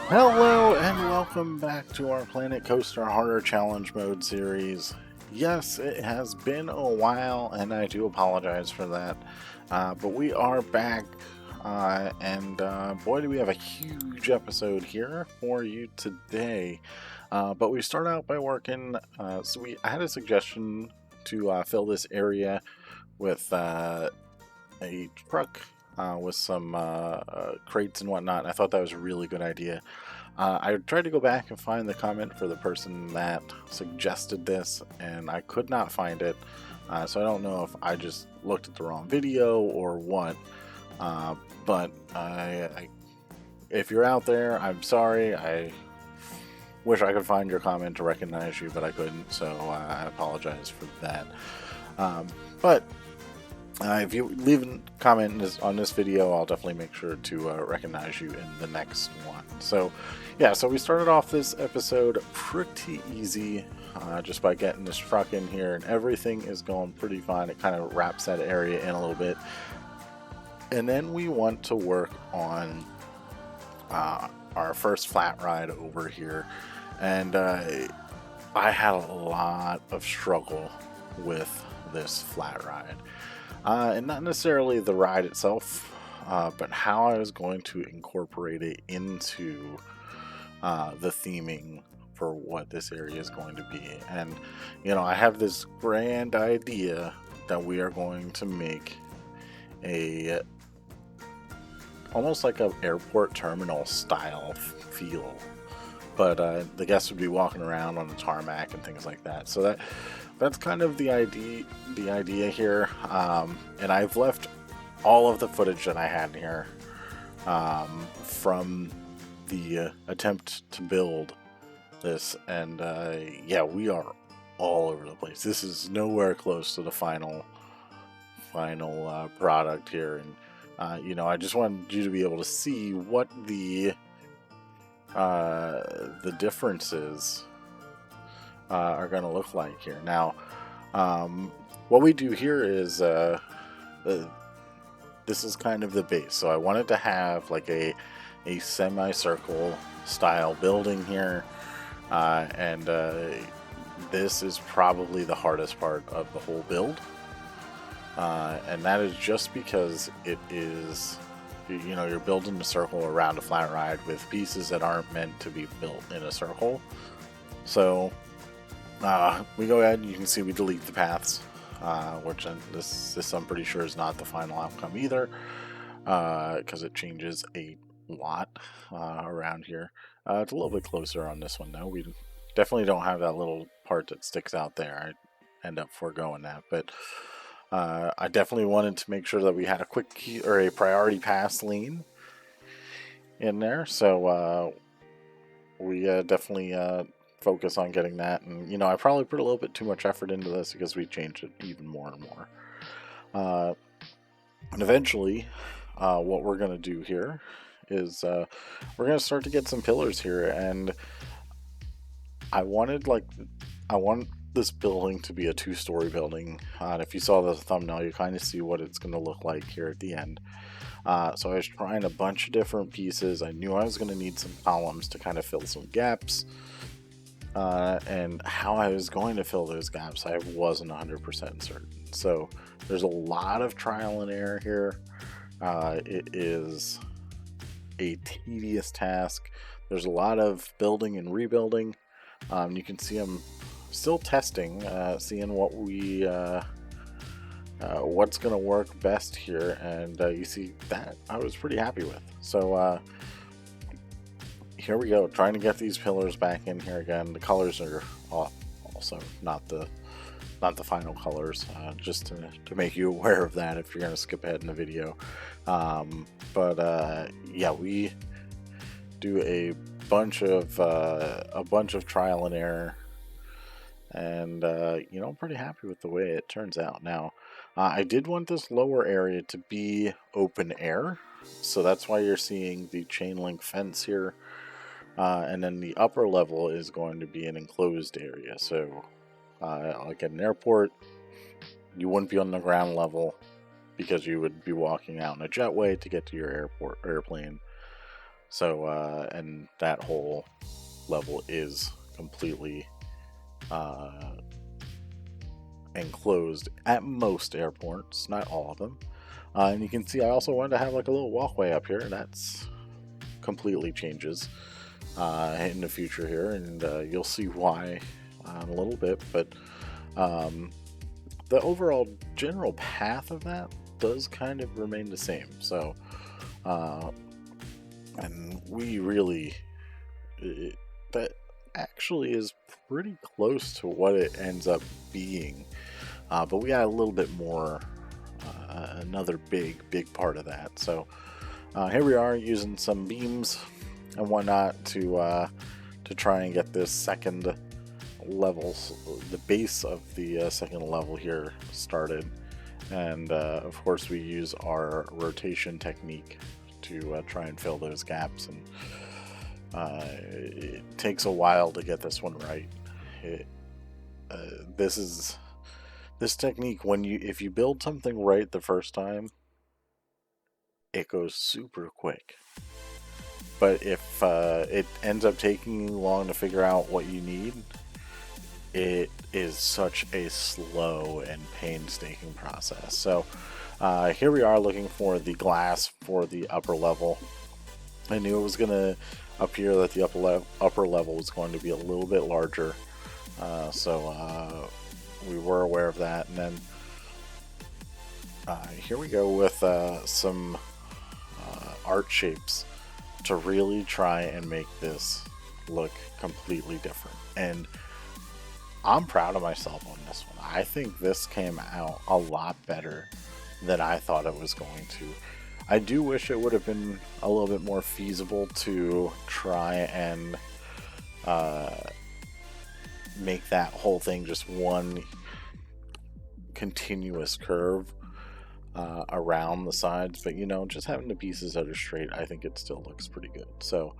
Hello and welcome back to our Planet Coaster Horror Challenge Mode series. Yes, it has been a while and I do apologize for that, but we are back and boy do we have a huge episode here for you today. But we start out by working, I had a suggestion to fill this area with a truck with some crates and whatnot. I thought that was a really good idea. I tried to go back and find the comment for the person that suggested this, and I could not find it. So I don't know if I just looked at the wrong video or what. But if you're out there, I'm sorry. I wish I could find your comment to recognize you, but I couldn't. So I apologize for that. But if you leave a comment on this video, I'll definitely make sure to recognize you in the next one. So, yeah, so we started off this episode pretty easy, just by getting this truck in here, and everything is going pretty fine. It kind of wraps that area in a little bit. And then we want to work on our first flat ride over here. And I had a lot of struggle with this flat ride. And not necessarily the ride itself, but how I was going to incorporate it into the theming for what this area is going to be. And, I have this grand idea that we are going to make a almost like an airport terminal style feel. But the guests would be walking around on the tarmac and things like that. So that's kind of the idea here. And I've left all of the footage that I had here from the attempt to build this. And yeah, we are all over the place. This is nowhere close to the final product here. And I just wanted you to be able to see what the differences are going to look like here. Now, what we do here is this is kind of the base. So I wanted to have like a semicircle style building here, and this is probably the hardest part of the whole build, and that is just because it is, you're building a circle around a flat ride with pieces that aren't meant to be built in a circle. So we go ahead and you can see we delete the paths, which this I'm pretty sure is not the final outcome either, because it changes a lot around here. It's a little bit closer on this one though. We definitely don't have that little part that sticks out there. I end up foregoing that, but I definitely wanted to make sure that we had a quick key or a priority pass lane in there. So we definitely focus on getting that. And, I probably put a little bit too much effort into this because we changed it even more and more. And eventually, what we're going to do here is we're going to start to get some pillars here. And I want this building to be a two-story building. And if you saw the thumbnail, you kind of see what it's going to look like here at the end. So I was trying a bunch of different pieces. I knew I was going to need some columns to kind of fill some gaps. And how I was going to fill those gaps, I wasn't 100% certain. So there's a lot of trial and error here. It is a tedious task. There's a lot of building and rebuilding. You can see I'm still testing, seeing what's going to work best here. And you see that I was pretty happy with. So here we go, trying to get these pillars back in here again. The colors are also not the final colors, just to make you aware of that if you're going to skip ahead in the video. But yeah, we do a bunch of trial and error, and I'm pretty happy with the way it turns out. Now, I did want this lower area to be open air, so that's why you're seeing the chain link fence here. And then the upper level is going to be an enclosed area. So, like at an airport, you wouldn't be on the ground level because you would be walking out in a jetway to get to your airplane. So, and that whole level is completely enclosed at most airports, not all of them. And you can see I also wanted to have like a little walkway up here, and that's completely changes in the future here, and you'll see why in a little bit. But the overall general path of that does kind of remain the same. So, and we really, that actually is pretty close to what it ends up being. But we got a little bit more, another big part of that. So here we are using some beams and whatnot to try and get this second level, the base of the second level here started. And of course we use our rotation technique to try and fill those gaps, and it takes a while to get this one right. This technique, if you build something right the first time, it goes super quick. But if it ends up taking you long to figure out what you need, it is such a slow and painstaking process. So here we are looking for the glass for the upper level. I knew it was going to appear that the upper level was going to be a little bit larger. So we were aware of that. And then here we go with some art shapes to really try and make this look completely different. And I'm proud of myself on this one. I think this came out a lot better than I thought it was going to. I do wish it would have been a little bit more feasible to try and make that whole thing just one continuous curve around the sides, but just having the pieces that are straight, I think it still looks pretty good. So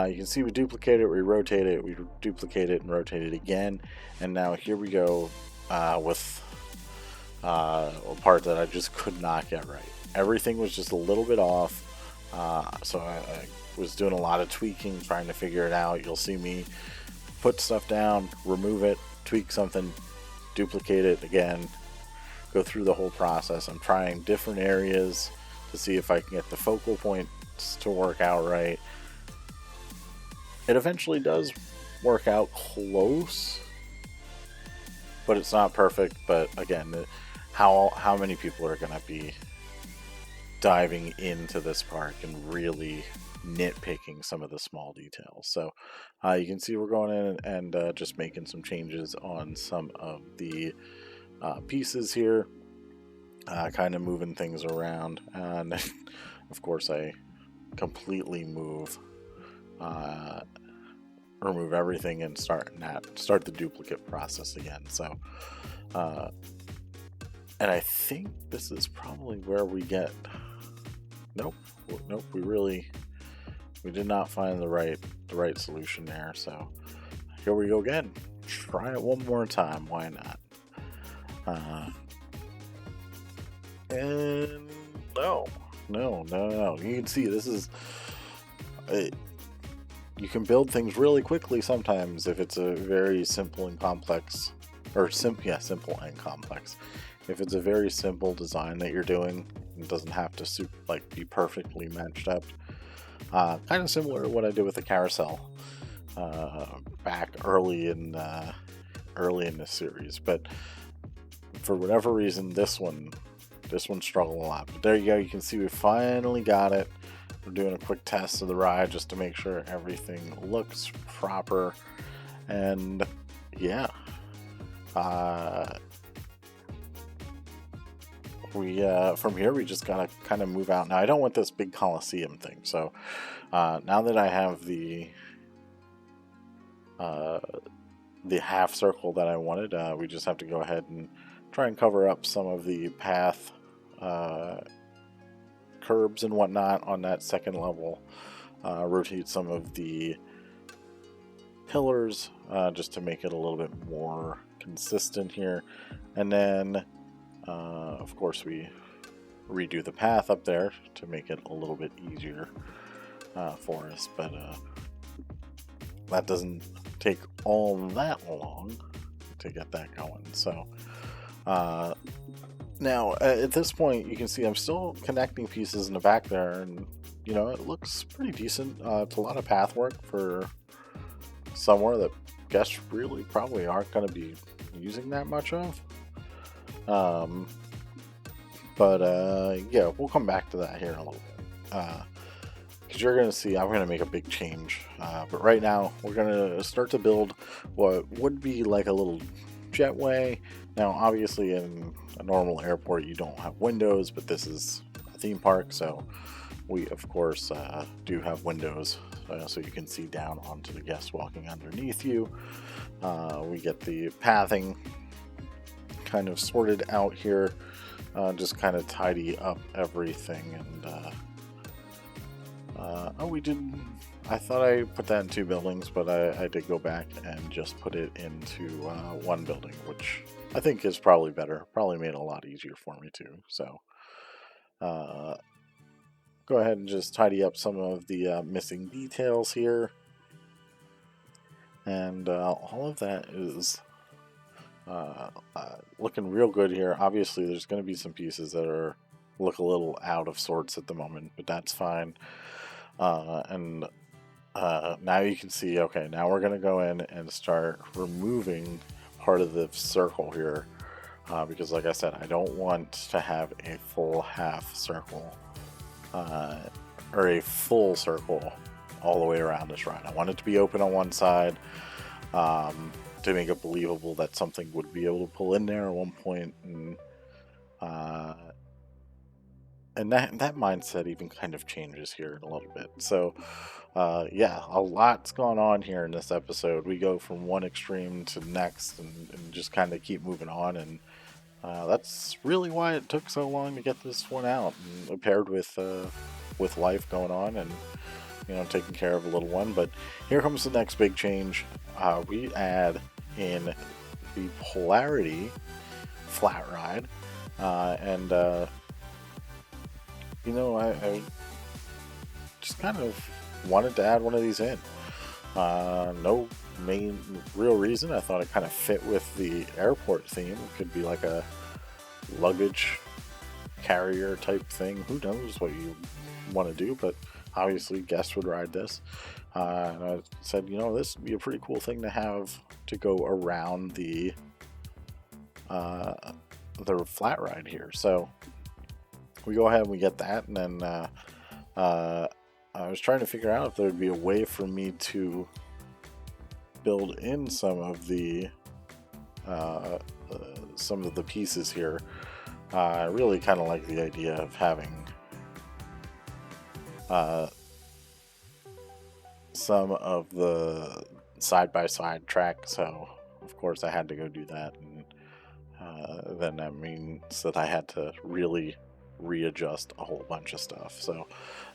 you can see we duplicate it, we rotate it, we duplicate it and rotate it again, and now here we go with a part that I just could not get right. Everything was just a little bit off, so I was doing a lot of tweaking, trying to figure it out. You'll see me put stuff down, remove it, tweak something, duplicate it again, go through the whole process. I'm trying different areas to see if I can get the focal points to work out right. It eventually does work out close, but it's not perfect. But again, how many people are going to be diving into this park and really nitpicking some of the small details? So you can see we're going in and just making some changes on some of the pieces here, kind of moving things around, and of course I completely remove everything and start the duplicate process again. So and I think this is probably where we get nope, we did not find the right solution there. So here we go again, try it one more time, why not? And no. You can see this is you can build things really quickly sometimes if it's a very simple and complex, or simple and complex. If it's a very simple design that you're doing, it doesn't have to be perfectly matched up. Kind of similar to what I did with the carousel back early in this series, but for whatever reason, this one struggled a lot. But there you go. You can see we finally got it. We're doing a quick test of the ride just to make sure everything looks proper. And yeah, from here we just gotta kind of move out. Now I don't want this big Coliseum thing. So now that I have the half circle that I wanted, we just have to go ahead and try and cover up some of the path curbs and whatnot on that second level. Rotate some of the pillars just to make it a little bit more consistent here. And then of course we redo the path up there to make it a little bit easier for us, but that doesn't take all that long to get that going. So now at this point, you can see I'm still connecting pieces in the back there, and it looks pretty decent. It's a lot of path work for somewhere that guests really probably aren't going to be using that much of. But yeah, we'll come back to that here in a little bit. Because you're going to see I'm going to make a big change. But right now, we're going to start to build what would be like a little jetway. Now, obviously, in a normal airport, you don't have windows, but this is a theme park, so we, of course, do have windows so you can see down onto the guests walking underneath you. We get the pathing kind of sorted out here, just kind of tidy up everything. And oh, we didn't. I thought I put that in 2 buildings, but I did go back and just put it into 1 building, which I think is probably better. Probably made it a lot easier for me too. So go ahead and just tidy up some of the missing details here. And all of that is looking real good here. Obviously, there's going to be some pieces that look a little out of sorts at the moment, but that's fine. And now you can see, okay, now we're going to go in and start removing part of the circle here. Because like I said, I don't want to have a full half circle or a full circle all the way around this ride. I want it to be open on one side to make it believable that something would be able to pull in there at one point. And that mindset even kind of changes here in a little bit. So yeah, a lot's gone on here in this episode. We go from one extreme to the next and just kind of keep moving on. And that's really why it took so long to get this one out, and paired with life going on and taking care of a little one. But here comes the next big change. We add in the Polarity flat ride, and I just kind of wanted to add one of these in. No main real reason. I thought it kind of fit with the airport theme. It could be like a luggage carrier type thing. Who knows what you want to do, but obviously guests would ride this. And I said, this would be a pretty cool thing to have to go around the flat ride here. So we go ahead and we get that, and then I was trying to figure out if there would be a way for me to build in some of the pieces here. I really kind of like the idea of having some of the side-by-side track, so of course I had to go do that, and then that means that I had to really readjust a whole bunch of stuff. So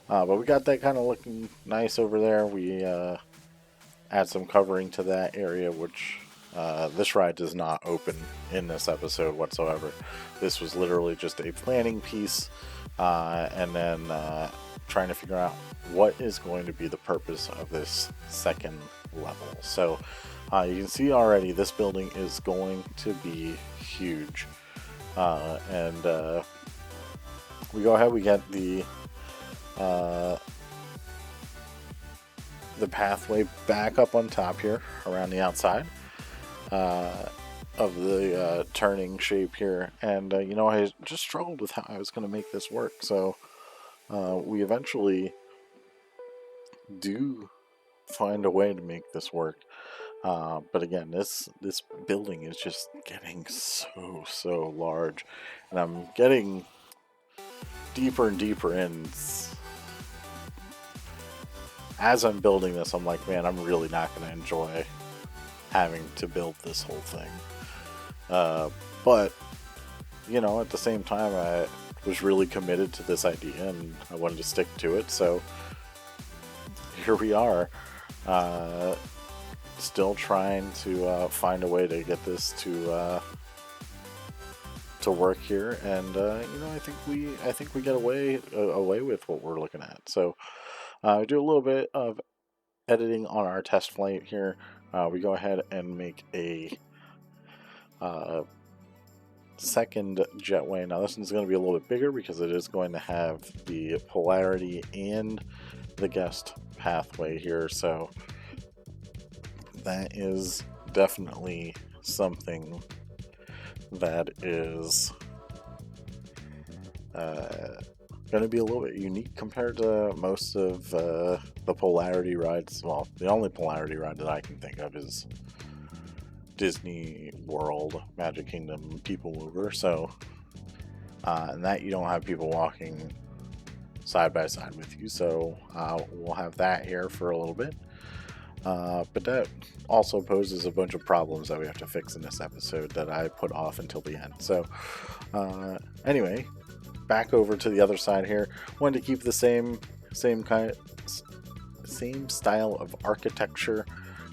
but we got that kind of looking nice over there. We add some covering to that area, which this ride does not open in this episode whatsoever. This was literally just a planning piece, and then trying to figure out what is going to be the purpose of this second level. So you can see already this building is going to be huge, and we go ahead, we get the pathway back up on top here around the outside of the turning shape here, and I just struggled with how I was going to make this work. So we eventually do find a way to make this work, but again, this building is just getting so large, and I'm getting deeper and deeper in. As I'm building this, I'm like, man, I'm really not going to enjoy having to build this whole thing. But, at the same time, I was really committed to this idea and I wanted to stick to it. So here we are, still trying to find a way to get this to work here. And, I think we get away with what we're looking at. So Do a little bit of editing on our test flight here. We go ahead and make a second jetway. Now this one's going to be a little bit bigger because it is going to have the polarity and the guest pathway here, so that is definitely something that is going to be a little bit unique compared to most of the polarity rides. Well, the only polarity ride that I can think of is Disney World, Magic Kingdom, People Mover. So, and that you don't have people walking side by side with you. So we'll have that here for a little bit. But that also poses a bunch of problems that we have to fix in this episode that I put off until the end. So anyway, back over to the other side here. Wanted to keep the same style of architecture.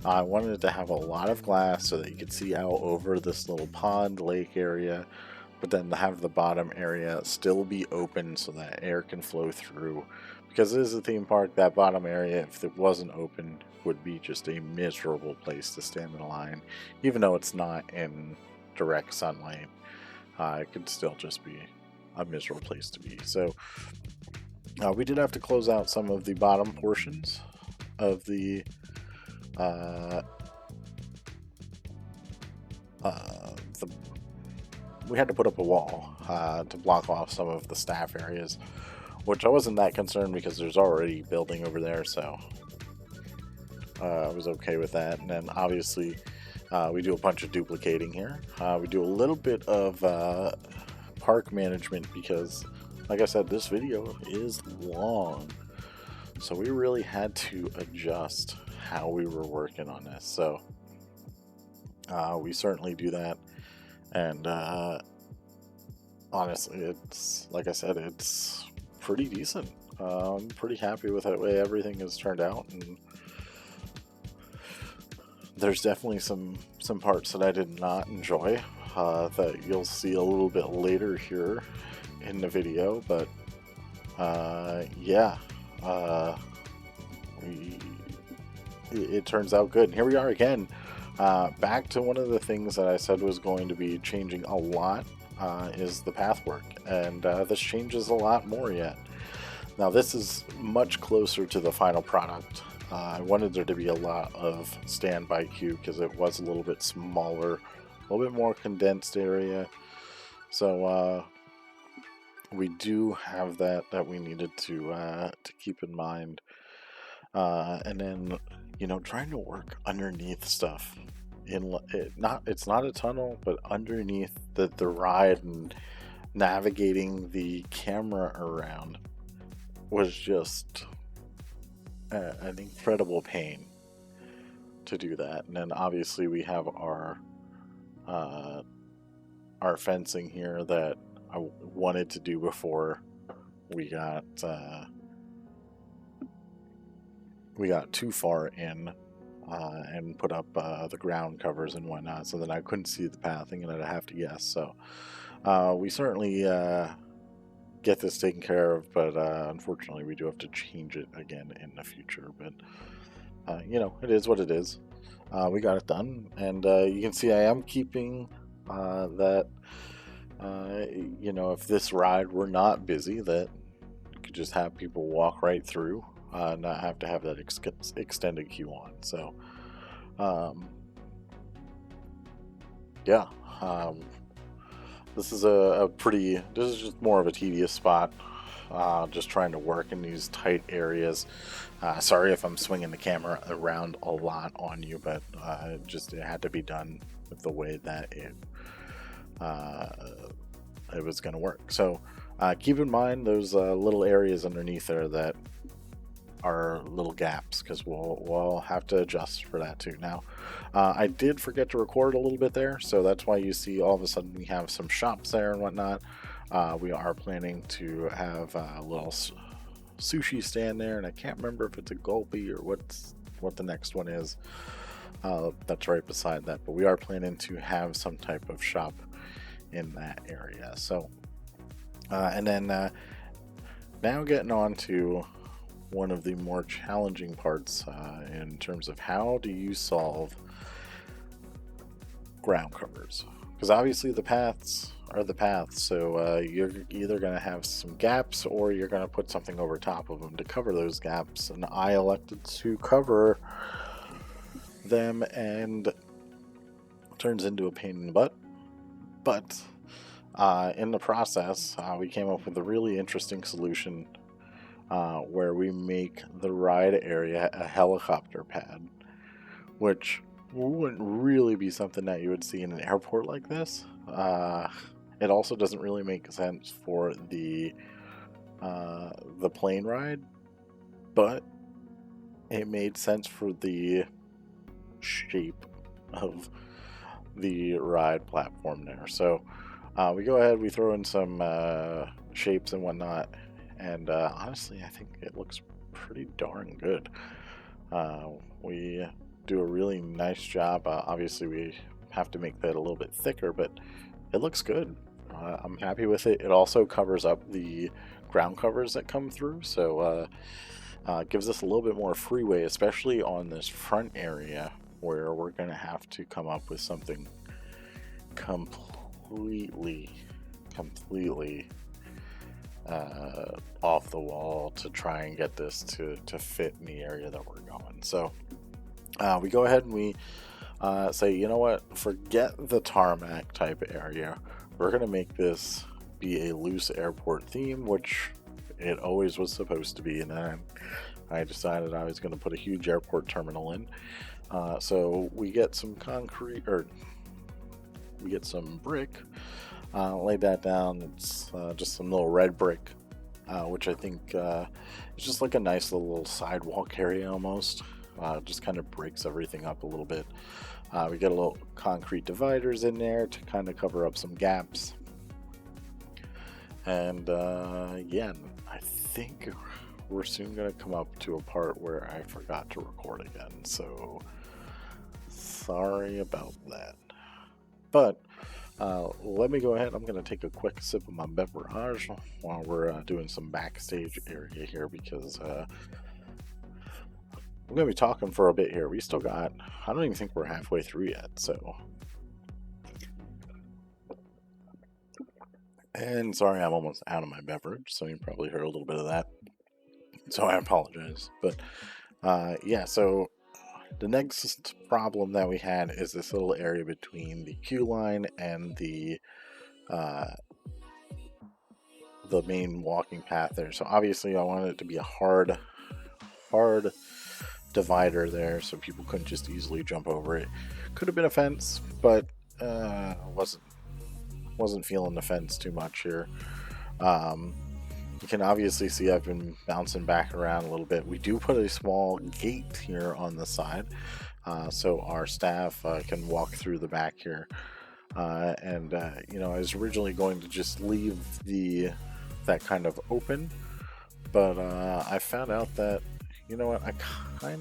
I wanted it to have a lot of glass so that you could see out over this little pond lake area, but then have the bottom area still be open so that air can flow through. Because it is a theme park, that bottom area, if it wasn't open, would be just a miserable place to stand in line. Even though it's not in direct sunlight, it could still just be a miserable place to be. So we did have to close out some of the bottom portions of the we had to put up a wall to block off some of the staff areas, which I wasn't that concerned because there's already building over there, so I was okay with that. And then obviously we do a bunch of duplicating here. We do a little bit of park management because, like I said, this video is long, so we really had to adjust how we were working on this. So we certainly do that, and honestly, it's, like I said, it's pretty decent. I'm pretty happy with the way everything has turned out, and there's definitely some parts that I did not enjoy that you'll see a little bit later here in the video, but yeah, it turns out good. And here we are again, back to one of the things that I said was going to be changing a lot, is the path work, and this changes a lot more yet. Now this is much closer to the final product. I wanted there to be a lot of standby queue because it was a little bit smaller, a little bit more condensed area. So we do have that we needed to keep in mind. And then, you know, trying to work underneath stuff in it's not a tunnel, but underneath the ride and navigating the camera around was just an incredible pain to do that. And then obviously we have our fencing here that I wanted to do before we got too far in and put up the ground covers and whatnot, so that I couldn't see the pathing and I'd have to guess. So we certainly get this taken care of, but unfortunately we do have to change it again in the future. But you know, it is what it is. We got it done, and you can see I am keeping that you know, if this ride were not busy, that you could just have people walk right through, not have to have that extended queue on. So yeah, this is this is just more of a tedious spot, just trying to work in these tight areas. Sorry if I'm swinging the camera around a lot on you, but it had to be done with the way that it was going to work. So keep in mind those little areas underneath there that are little gaps, because we'll have to adjust for that too. Now I did forget to record a little bit there, so that's why you see all of a sudden we have some shops there and whatnot. We are planning to have a little sushi stand there, and I can't remember if it's a gulpy or what the next one is. That's right beside that, but we are planning to have some type of shop in that area. So and then now getting on to one of the more challenging parts in terms of how do you solve ground covers. Because obviously the paths are the paths, so you're either going to have some gaps or you're going to put something over top of them to cover those gaps. And I elected to cover them, and it turns into a pain in the butt. But in the process, we came up with a really interesting solution where we make the ride area a helicopter pad, which wouldn't really be something that you would see in an airport like this. It also doesn't really make sense for the plane ride, but it made sense for the shape of the ride platform there. So we go ahead, we throw in some shapes and whatnot, and honestly, I think it looks pretty darn good. We do a really nice job. Obviously, we have to make that a little bit thicker, but it looks good. I'm happy with it. It also covers up the ground covers that come through, so it gives us a little bit more freeway, especially on this front area where we're going to have to come up with something completely off the wall to try and get this to fit in the area that we're going. So we go ahead and we say, you know what, forget the tarmac type area. We're going to make this be a loose airport theme, which it always was supposed to be, and then I decided I was going to put a huge airport terminal in. So we get some concrete, or we get some brick, lay that down. It's just some little red brick, which I think is just like a nice little sidewalk area almost. Just kind of breaks everything up a little bit. We get a little concrete dividers in there to kind of cover up some gaps. And yeah, I think we're soon going to come up to a part where I forgot to record again. So sorry about that. But let me go ahead. I'm going to take a quick sip of my beverage while we're doing some backstage area here, because we're going to be talking for a bit here. We still got, I don't even think we're halfway through yet, so. And sorry, I'm almost out of my beverage, so you probably heard a little bit of that. So I apologize. But yeah, so the next problem that we had is this little area between the queue line and the main walking path there. So obviously I wanted it to be a hard divider there, so people couldn't just easily jump over it. Could have been a fence, but wasn't feeling the fence too much here. You can obviously see I've been bouncing back around a little bit. We do put a small gate here on the side, so our staff can walk through the back here. And you know, I was originally going to just leave that kind of open, but I found out that, you know what, I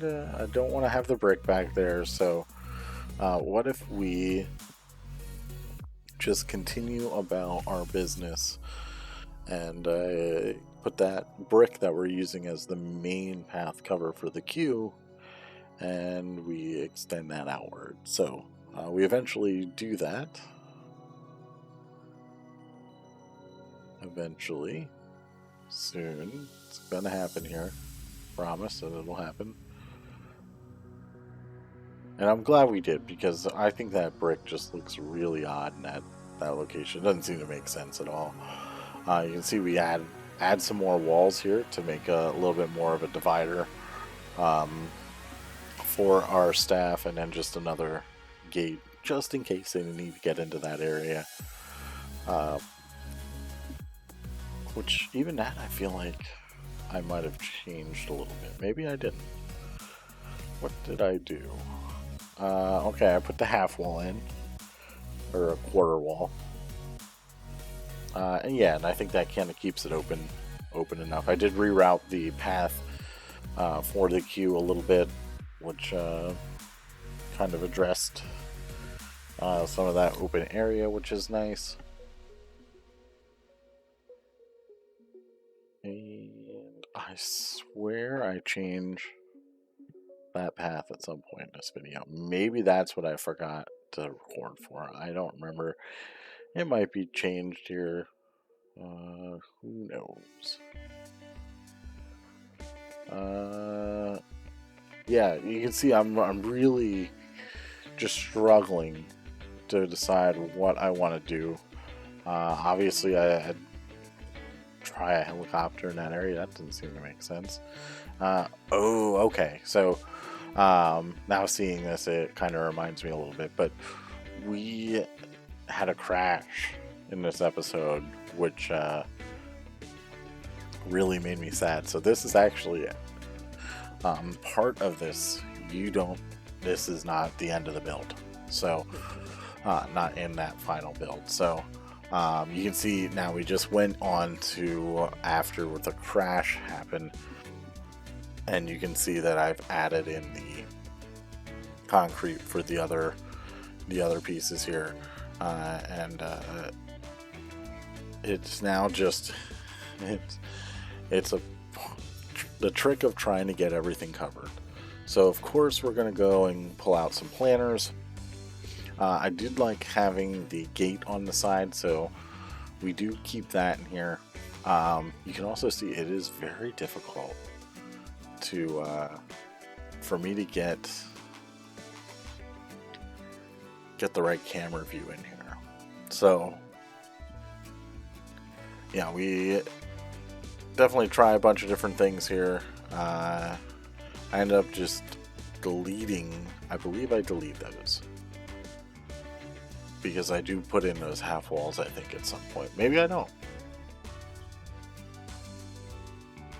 don't want to have the brick back there. So what if we just continue about our business and put that brick that we're using as the main path cover for the queue, and we extend that outward. So we eventually do that. Eventually, soon, it's gonna happen here. Promise that it'll happen. And I'm glad we did, because I think that brick just looks really odd in that location. It doesn't seem to make sense at all. You can see we add some more walls here to make a little bit more of a divider for our staff, and then just another gate just in case they need to get into that area. Which even that, I feel like I might have changed a little bit. Maybe I didn't. What did I do? Okay, I put the half wall in, or a quarter wall. And yeah, and I think that kind of keeps it open enough. I did reroute the path for the queue a little bit, which kind of addressed some of that open area, which is nice. And I I swear I change that path at some point in this video. Maybe that's what I forgot to record for. I don't remember. It might be changed here. Who knows? Yeah, you can see I'm really just struggling to decide what I want to do. Obviously, I'd try a helicopter in that area. That doesn't seem to make sense. Oh, okay. So now seeing this, it kind of reminds me a little bit. But we had a crash in this episode, which really made me sad. So this is actually part of this. This is not the end of the build. So not in that final build. So you can see now we just went on to after the crash happened, and you can see that I've added in the concrete for the other pieces here, and it's now just it's the trick of trying to get everything covered. So of course we're going to go and pull out some planters. I did like having the gate on the side, so we do keep that in here. You can also see it is very difficult to for me to get the right camera view in here. So yeah, we definitely try a bunch of different things here. I ended up just deleting, I believe I delete those, because I do put in those half walls, I think, at some point. Maybe I don't.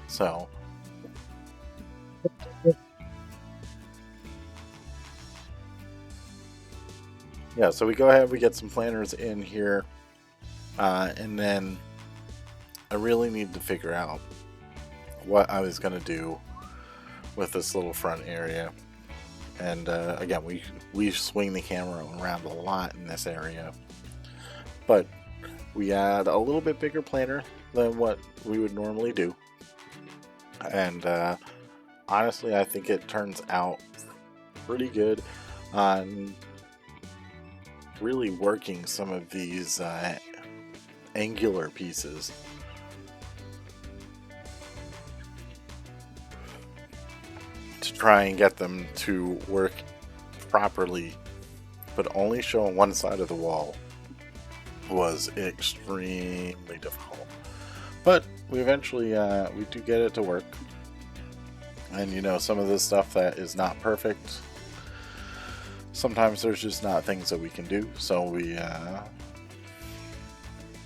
So yeah, so we go ahead, we get some planters in here, and then I really need to figure out what I was going to do with this little front area. And again, we swing the camera around a lot in this area, but we add a little bit bigger planter than what we would normally do. And honestly, I think it turns out pretty good on really working some of these angular pieces. To try and get them to work properly, but only showing one side of the wall was extremely difficult. But we eventually we do get it to work. And you know, some of this stuff that is not perfect, sometimes there's just not things that we can do, so we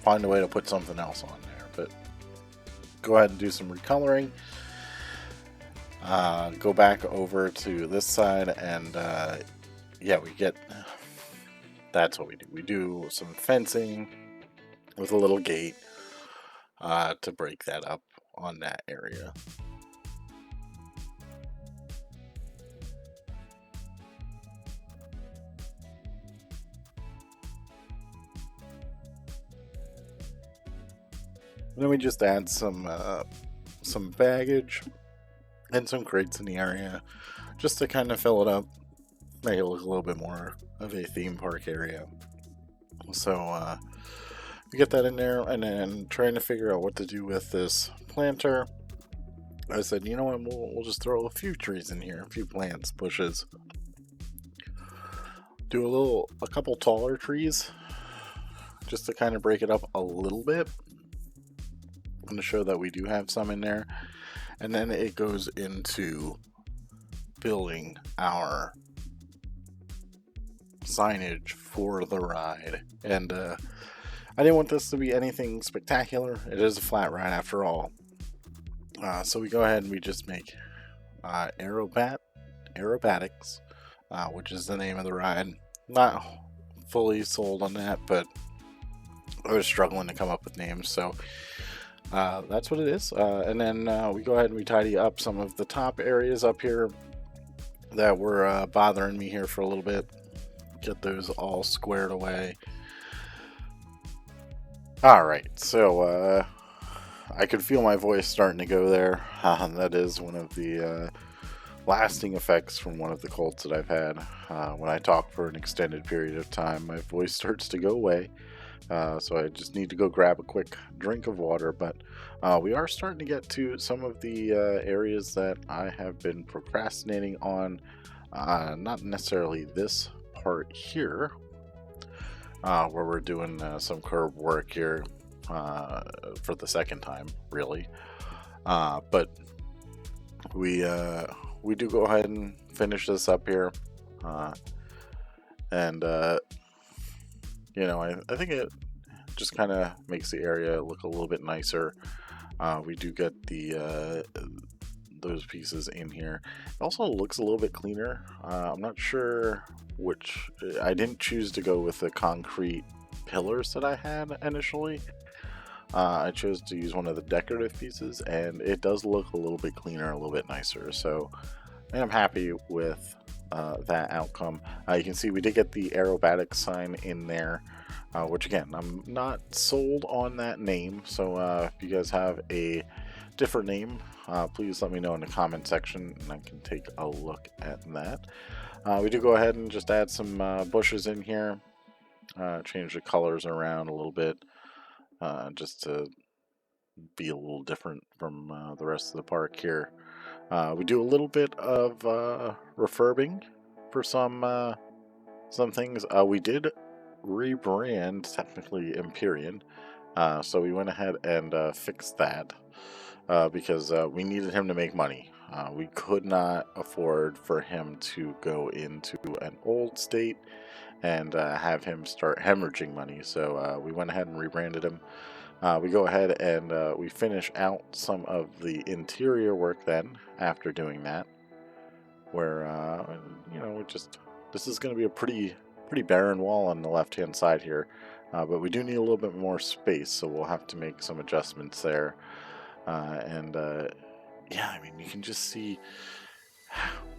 find a way to put something else on there. But go ahead and do some recoloring. Go back over to this side, and yeah, that's what we do. We do some fencing with a little gate to break that up on that area. And then we just add some baggage and some crates in the area just to kind of fill it up, make it look a little bit more of a theme park area. So we get that in there, and then trying to figure out what to do with this planter. I said, you know what, we'll just throw a few trees in here, a few plants, bushes. Do a couple taller trees just to kind of break it up a little bit and to show that we do have some in there. And then it goes into building our signage for the ride. And I didn't want this to be anything spectacular. It is a flat ride after all. So we go ahead and we just make Aerobatics, which is the name of the ride. Not fully sold on that, but I was struggling to come up with names, so that's what it is. And then we go ahead and we tidy up some of the top areas up here that were bothering me here for a little bit. Get those all squared away. Alright, so I could feel my voice starting to go there. That is one of the lasting effects from one of the colds that I've had. When I talk for an extended period of time, my voice starts to go away. So I just need to go grab a quick drink of water. But we are starting to get to some of the areas that I have been procrastinating on. Not necessarily this part here, where we're doing some curb work here for the second time, really. But we do go ahead and finish this up here, and I think it just kind of makes the area look a little bit nicer. We do get the those pieces in here. It also looks a little bit cleaner. I'm not sure which. I didn't choose to go with the concrete pillars that I had initially. I chose to use one of the decorative pieces, and it does look a little bit cleaner, a little bit nicer. So I'm happy with that outcome. You can see we did get the Aerobatics sign in there, which again, I'm not sold on that name. So if you guys have a different name, please let me know in the comment section, and I can take a look at that. We do go ahead and just add some bushes in here, change the colors around a little bit, just to be a little different from the rest of the park here. We do a little bit of refurbing for some things. We did rebrand technically Empyrean, so we went ahead and fixed that because we needed him to make money. We could not afford for him to go into an old state and have him start hemorrhaging money. So we went ahead and rebranded him. We go ahead and we finish out some of the interior work then after doing that, where this is going to be a pretty barren wall on the left hand side here, but we do need a little bit more space, so we'll have to make some adjustments there. Yeah, I mean, you can just see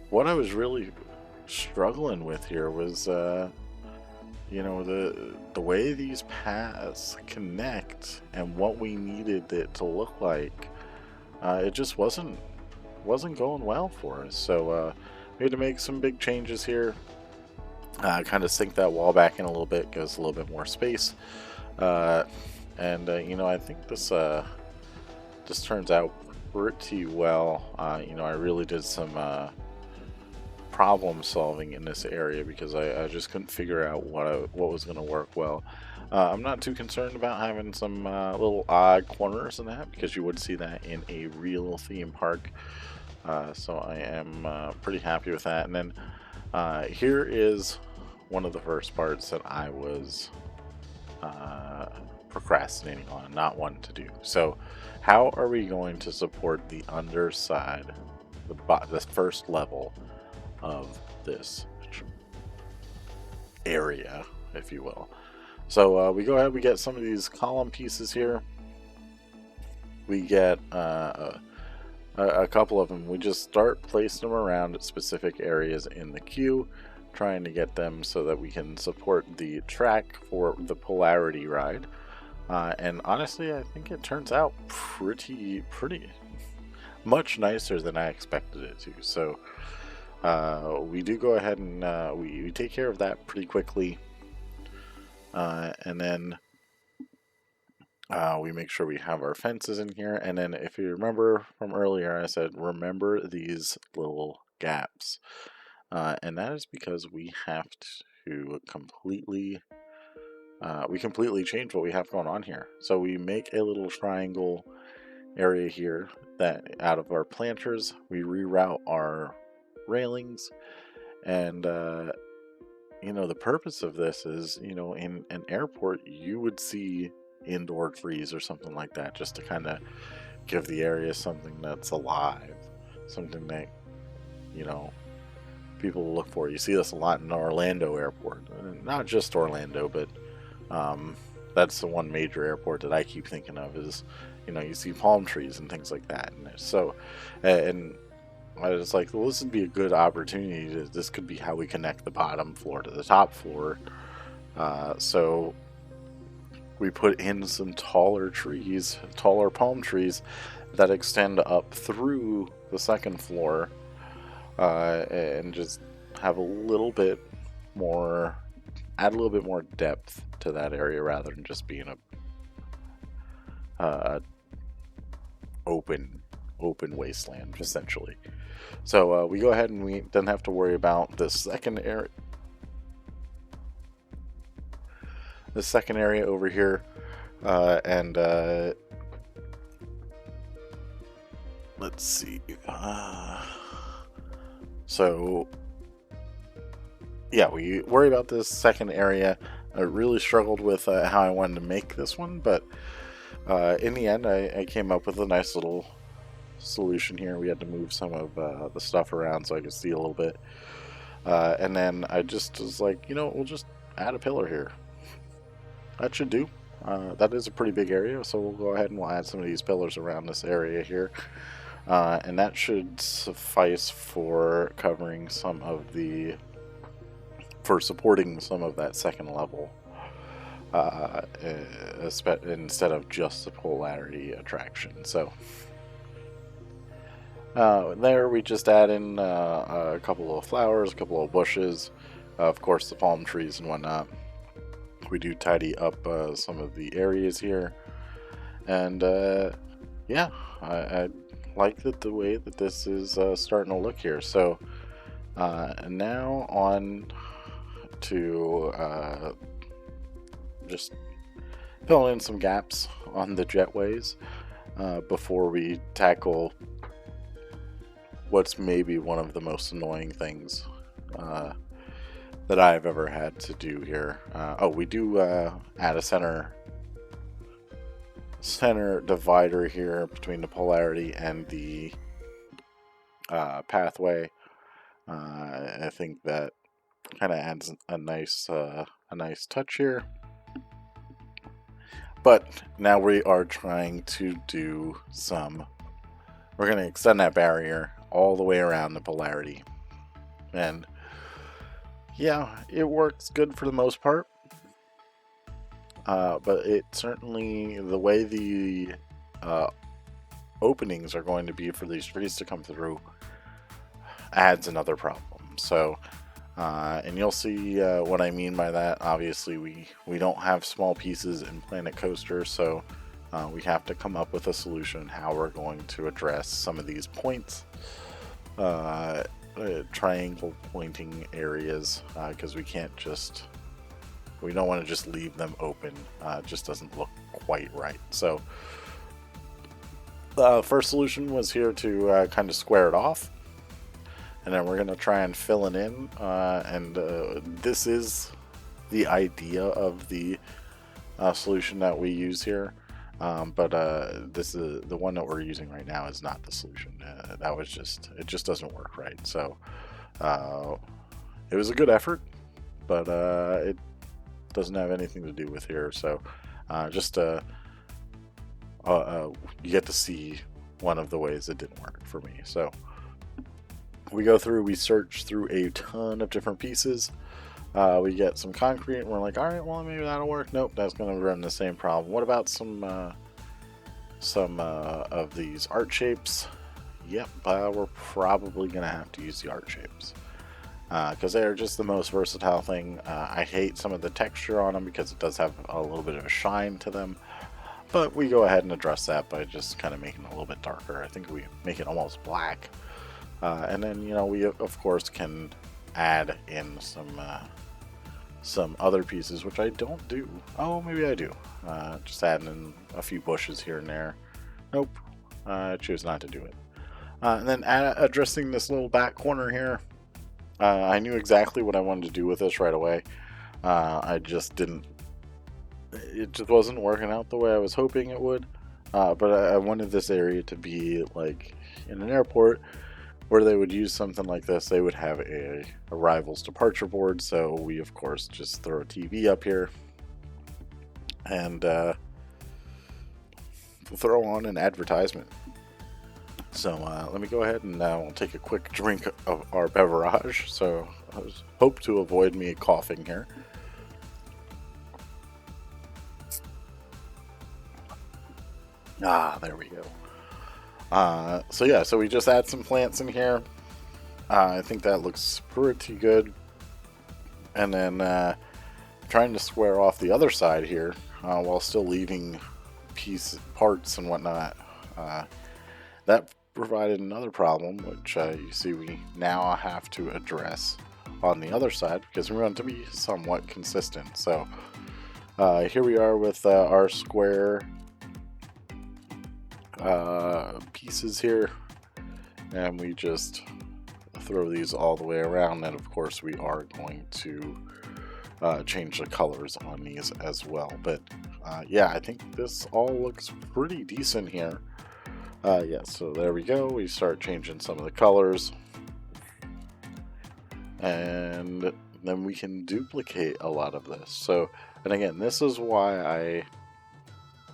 what I was really struggling with here was the way these paths connect and what we needed it to look like. It just wasn't going well for us. So we had to make some big changes here. Kind of sink that wall back in a little bit, gives a little bit more space. I think this turns out pretty well. I really did some problem solving in this area because I just couldn't figure out what was going to work well. I'm not too concerned about having some little odd corners in that, because you would see that in a real theme park. So I am pretty happy with that. And then here is one of the first parts that I was procrastinating on, not wanting to do. So how are we going to support the underside, the first level of this area, if you will? So we go ahead, we get some of these column pieces here. We get a couple of them. We just start placing them around specific areas in the queue, trying to get them so that we can support the track for the polarity ride. And honestly, I think it turns out pretty much nicer than I expected it to. So we do go ahead and we take care of that pretty quickly, and then we make sure we have our fences in here. And then if you remember from earlier, I said remember these little gaps, and that is because we have to completely change what we have going on here. So we make a little triangle area here that out of our planters we reroute our railings, and the purpose of this is, in an airport you would see indoor trees or something like that, just to kind of give the area something that's alive, something that people look for. You see this a lot in Orlando airport, not just Orlando, but that's the one major airport that I keep thinking of is, you see palm trees and things like that. And so, and I was like, well, this would be a good opportunity. This could be how we connect the bottom floor to the top floor. So we put in some taller trees, taller palm trees that extend up through the second floor, and just have a little bit more, add a little bit more depth to that area rather than just being a open wasteland essentially. So we go ahead and we don't have to worry about this second area. The second area over here, and let's see. So yeah, we worry about this second area. I really struggled with how I wanted to make this one, but in the end, I came up with a nice little solution here. We had to move some of the stuff around so I could see a little bit, and then I just was like, we'll just add a pillar here. That should do. That is a pretty big area, so we'll go ahead and we'll add some of these pillars around this area here. And that should suffice for covering some of the, for supporting some of that second level, instead of just the polarity attraction. So there we just add in a couple of flowers, a couple of bushes, of course the palm trees and whatnot. We do tidy up some of the areas here, and yeah, I like the way that this is starting to look here. So now on to just fill in some gaps on the jetways before we tackle what's maybe one of the most annoying things that I've ever had to do here. We do add a center divider here between the polarity and the pathway. I think that kind of adds a nice touch here. But now we are trying to do we're going to extend that barrier all the way around the polarity, and yeah, it works good for the most part, but it certainly, the way the openings are going to be for these trees to come through adds another problem. So, and you'll see what I mean by that. Obviously, we don't have small pieces in Planet Coaster, so we have to come up with a solution how we're going to address some of these points. Triangle pointing areas, because we don't want to just leave them open. It just doesn't look quite right. So first solution was here to kind of square it off, and then we're going to try and fill it in, and this is the idea of the solution that we use here. But this is the one that we're using right now is not the solution. It just doesn't work right. So it was a good effort, but it doesn't have anything to do with here. So you get to see one of the ways it didn't work for me. So we search through a ton of different pieces. We get some concrete and we're like, all right, well, maybe that'll work. Nope, that's going to run the same problem. What about some of these art shapes? Yep, we're probably going to have to use the art shapes because they're just the most versatile thing. I hate some of the texture on them because it does have a little bit of a shine to them, but we go ahead and address that by just kind of making it a little bit darker. I think we make it almost black, and then we of course can add in some other pieces, which I don't do. Oh, maybe I do. Just adding in a few bushes here and there. Nope, I choose not to do it. And then addressing this little back corner here, I knew exactly what I wanted to do with this right away. I just didn't. It just wasn't working out the way I was hoping it would. But I wanted this area to be like in an airport, where they would use something like this. They would have a arrivals departure board, so we of course just throw a TV up here and throw on an advertisement. So let me go ahead and we'll take a quick drink of our beverage. So I hope to avoid me coughing here. There we go. So yeah, so we just add some plants in here. I think that looks pretty good. And then trying to square off the other side here while still leaving parts and whatnot. That provided another problem, which you see we now have to address on the other side because we want to be somewhat consistent. So here we are with our square pieces here, and we just throw these all the way around, and of course we are going to change the colors on these as well. But yeah, I think this all looks pretty decent here. Yeah, so there we go. We start changing some of the colors, and then we can duplicate a lot of this. So, and again, this is why I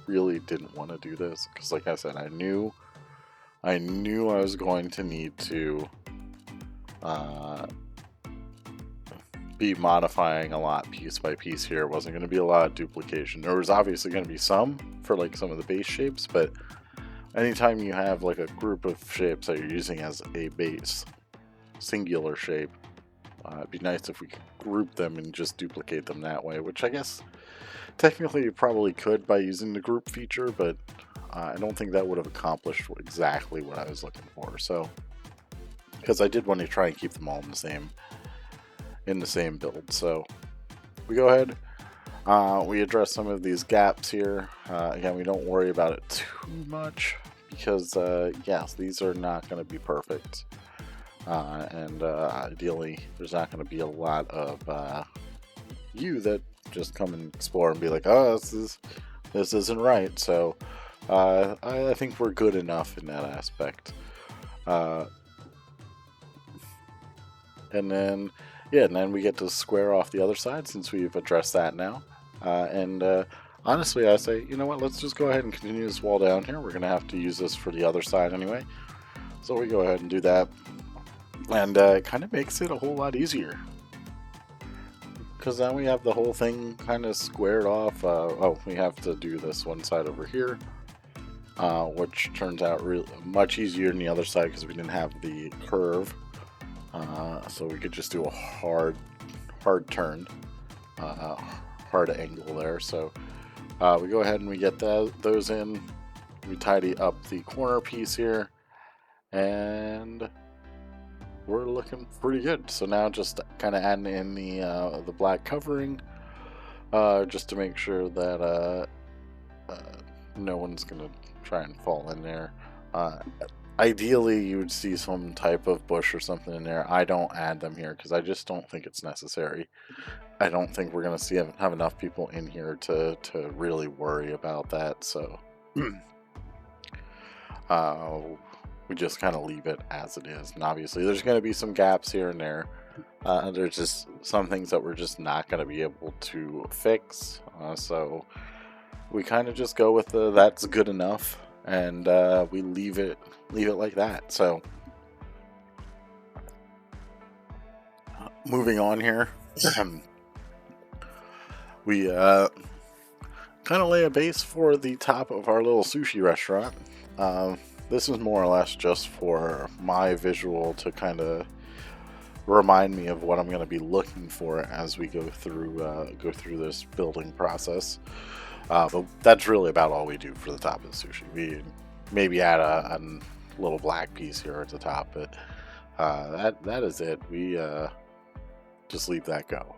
really didn't want to do this, because like I said, I knew I was going to need to be modifying a lot piece by piece here. It wasn't going to be a lot of duplication. There was obviously going to be some for like some of the base shapes, but anytime you have like a group of shapes that you're using as a base singular shape, it'd be nice if we could group them and just duplicate them that way, which I guess technically you probably could by using the group feature, but I don't think that would have accomplished exactly what I was looking for. So, because I did want to try and keep them all in the same build. So we go ahead, we address some of these gaps here. Again, we don't worry about it too much because yes, these are not going to be perfect, and ideally there's not going to be a lot of you that just come and explore and be like, oh, this isn't right. So I think we're good enough in that aspect. And then we get to square off the other side since we've addressed that now. Honestly, I say, you know what, let's just go ahead and continue this wall down here. We're going to have to use this for the other side anyway. So we go ahead and do that. And it kind of makes it a whole lot easier, because now we have the whole thing kind of squared off. Oh, we have to do this one side over here, which turns out much easier than the other side because we didn't have the curve. So we could just do a hard turn, hard angle there. So we go ahead and we get those in. We tidy up the corner piece here, and we're looking pretty good. So now just kind of adding in the black covering, just to make sure that no one's gonna try and fall in there. Ideally, you would see some type of bush or something in there. I don't add them here because I just don't think it's necessary. I don't think we're going to have enough people in here to really worry about that. So we just kind of leave it as it is. And obviously, there's going to be some gaps here and there. There's just some things that we're just not going to be able to fix. So we kind of just go with that's good enough. And we leave it like that. So moving on here, we kind of lay a base for the top of our little sushi restaurant. This is more or less just for my visual to kind of remind me of what I'm going to be looking for as we go through this building process. But that's really about all we do for the top of the sushi. We maybe add a little black piece here at the top, but that is it. We just leave that go.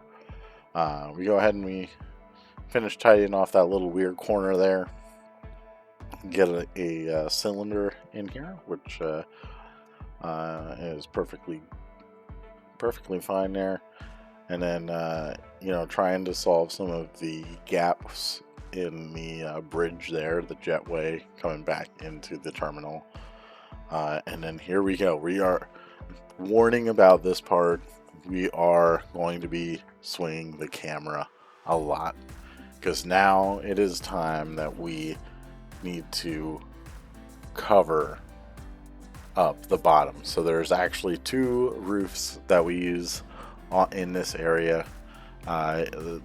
We go ahead and we finish tidying off that little weird corner there. Get a cylinder in here, which is perfectly fine there. And then trying to solve some of the gaps in the bridge there, the jetway coming back into the terminal. And then here we go. We are warning about this part. We are going to be swinging the camera a lot because now it is time that we need to cover up the bottom. So there's actually two roofs that we use in this area. The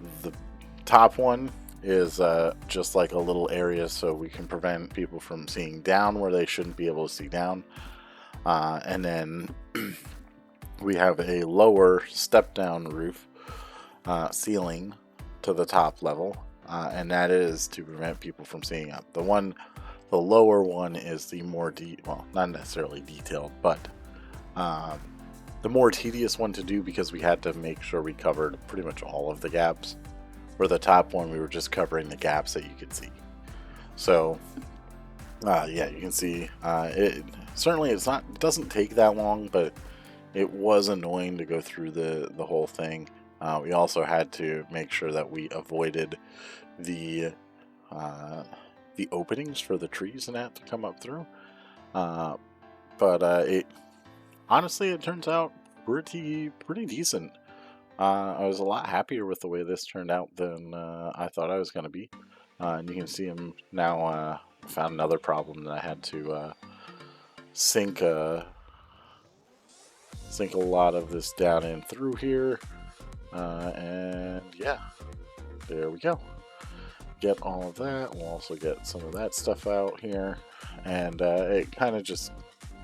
top one is just like a little area so we can prevent people from seeing down where they shouldn't be able to see down. And then we have a lower step down roof ceiling to the top level, and that is to prevent people from seeing up. The lower one is the more well, not necessarily detailed, but the more tedious one to do, because we had to make sure we covered pretty much all of the gaps. For the top one, we were just covering the gaps that you could see. So yeah, you can see it doesn't take that long, but it was annoying to go through the whole thing. We also had to make sure that we avoided the openings for the trees and that to come up through. But it honestly, it turns out pretty decent. I was a lot happier with the way this turned out than I thought I was going to be. And you can see him now. Found another problem that I had to sink a lot of this down in through here. And yeah, there we go. Get all of that. We'll also get some of that stuff out here, and it kind of just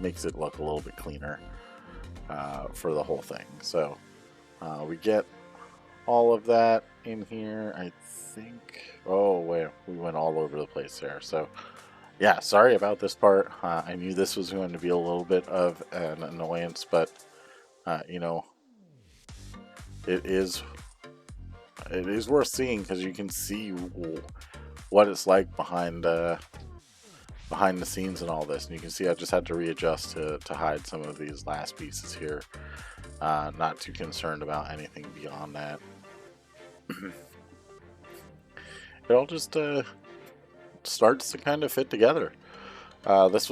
makes it look a little bit cleaner for the whole thing. So we get all of that in here, I think. Oh wait, we went all over the place there. So yeah, sorry about this part. I knew this was going to be a little bit of an annoyance, but you know, it is worth seeing, because you can see what it's like behind the scenes and all this. And you can see I just had to readjust to hide some of these last pieces here. Not too concerned about anything beyond that. It all just starts to kind of fit together. This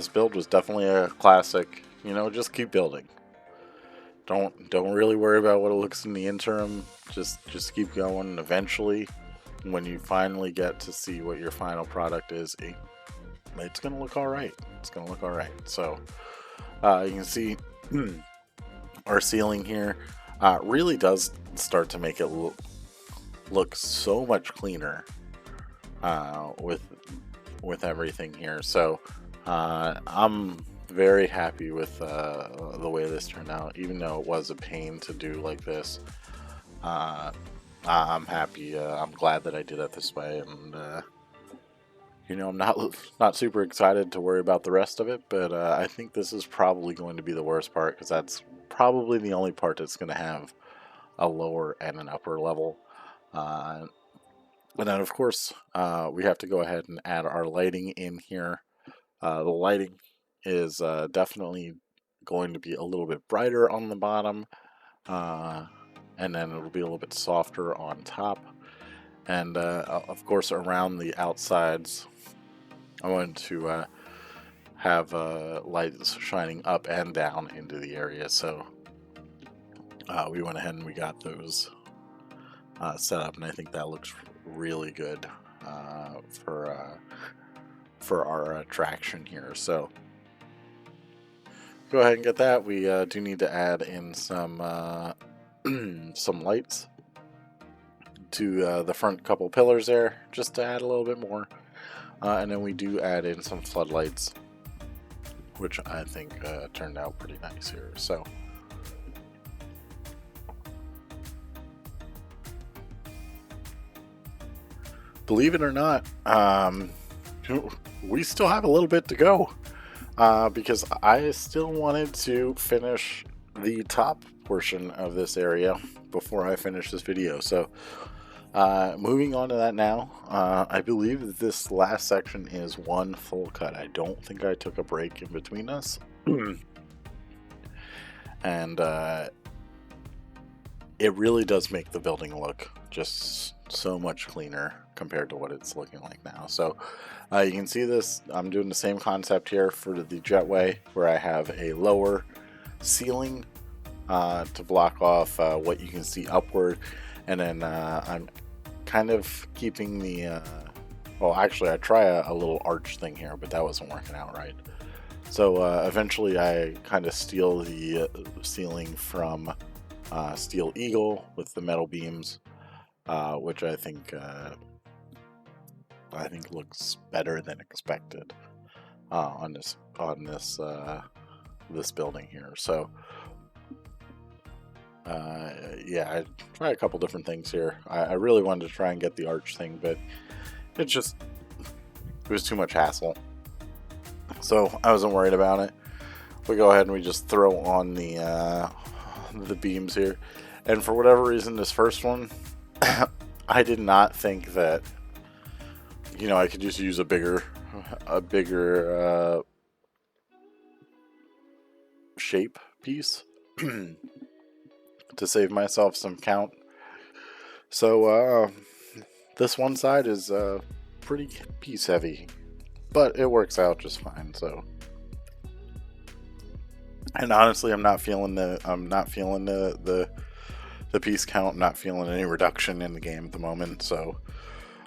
build was definitely a classic. You know, just keep building. Don't really worry about what it looks in the interim. Just keep going. Eventually, when you finally get to see what your final product is, it's gonna look all right. It's gonna look all right. So you can see our ceiling here really does start to make it look so much cleaner with everything here. So I'm very happy with the way this turned out, even though it was a pain to do like this. I'm happy. I'm glad that I did it this way, and you know, I'm not super excited to worry about the rest of it, but I think this is probably going to be the worst part, because that's probably the only part that's going to have a lower and an upper level. And then, of course, we have to go ahead and add our lighting in here. The lighting is definitely going to be a little bit brighter on the bottom, and then it'll be a little bit softer on top. And of course, around the outsides, I wanted to have lights shining up and down into the area. So we went ahead and we got those set up, and I think that looks really good for our attraction here. So go ahead and get that. We do need to add in some some lights to the front couple pillars there, just to add a little bit more, and then we do add in some floodlights, which I think turned out pretty nice here. So believe it or not, we still have a little bit to go, because I still wanted to finish the top portion of this area before I finish this video. So moving on to that now, I believe that this last section is one full cut. I don't think I took a break in between us. And it really does make the building look just so much cleaner compared to what it's looking like now. So you can see this, I'm doing the same concept here for the jetway, where I have a lower ceiling to block off what you can see upward, and then I'm kind of keeping the well, actually I try a little arch thing here, but that wasn't working out right. So eventually I kind of steal the ceiling from Steel Eagle with the metal beams, which I think looks better than expected on this building here. So yeah, I tried a couple different things here. I really wanted to try and get the arch thing, but it was too much hassle. So I wasn't worried about it. We go ahead and we just throw on the beams here. And for whatever reason, this first one, I did not think that, I could just use a bigger shape piece to save myself some count. So this one side is pretty piece heavy, but it works out just fine. So, and honestly, I'm not feeling the piece count. I'm not feeling any reduction in the game at the moment. So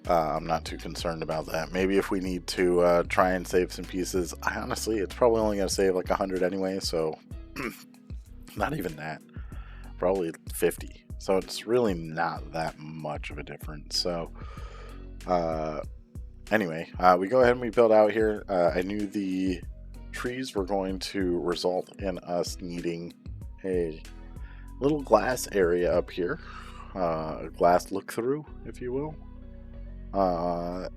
I'm not too concerned about that. Maybe if we need to try and save some pieces, honestly, it's probably only going to save like 100 anyway. So not even that. Probably 50. So it's really not that much of a difference. So anyway, we go ahead and we build out here. I knew the trees were going to result in us needing a little glass area up here, a glass look through, if you will, that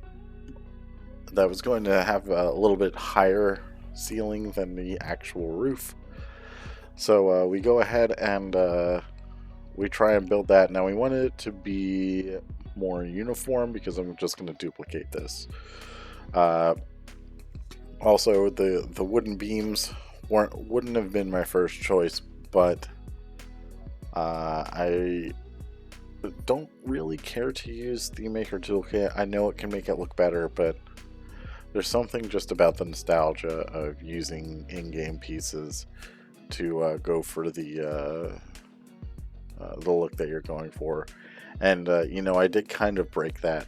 was going to have a little bit higher ceiling than the actual roof. So we go ahead and we try and build that. Now we wanted it to be more uniform because I'm just going to duplicate this. Also, the wooden beams wouldn't have been my first choice, but I don't really care to use the Maker Toolkit. I know it can make it look better, but there's something just about the nostalgia of using in-game pieces to go for the look that you're going for. And I did kind of break that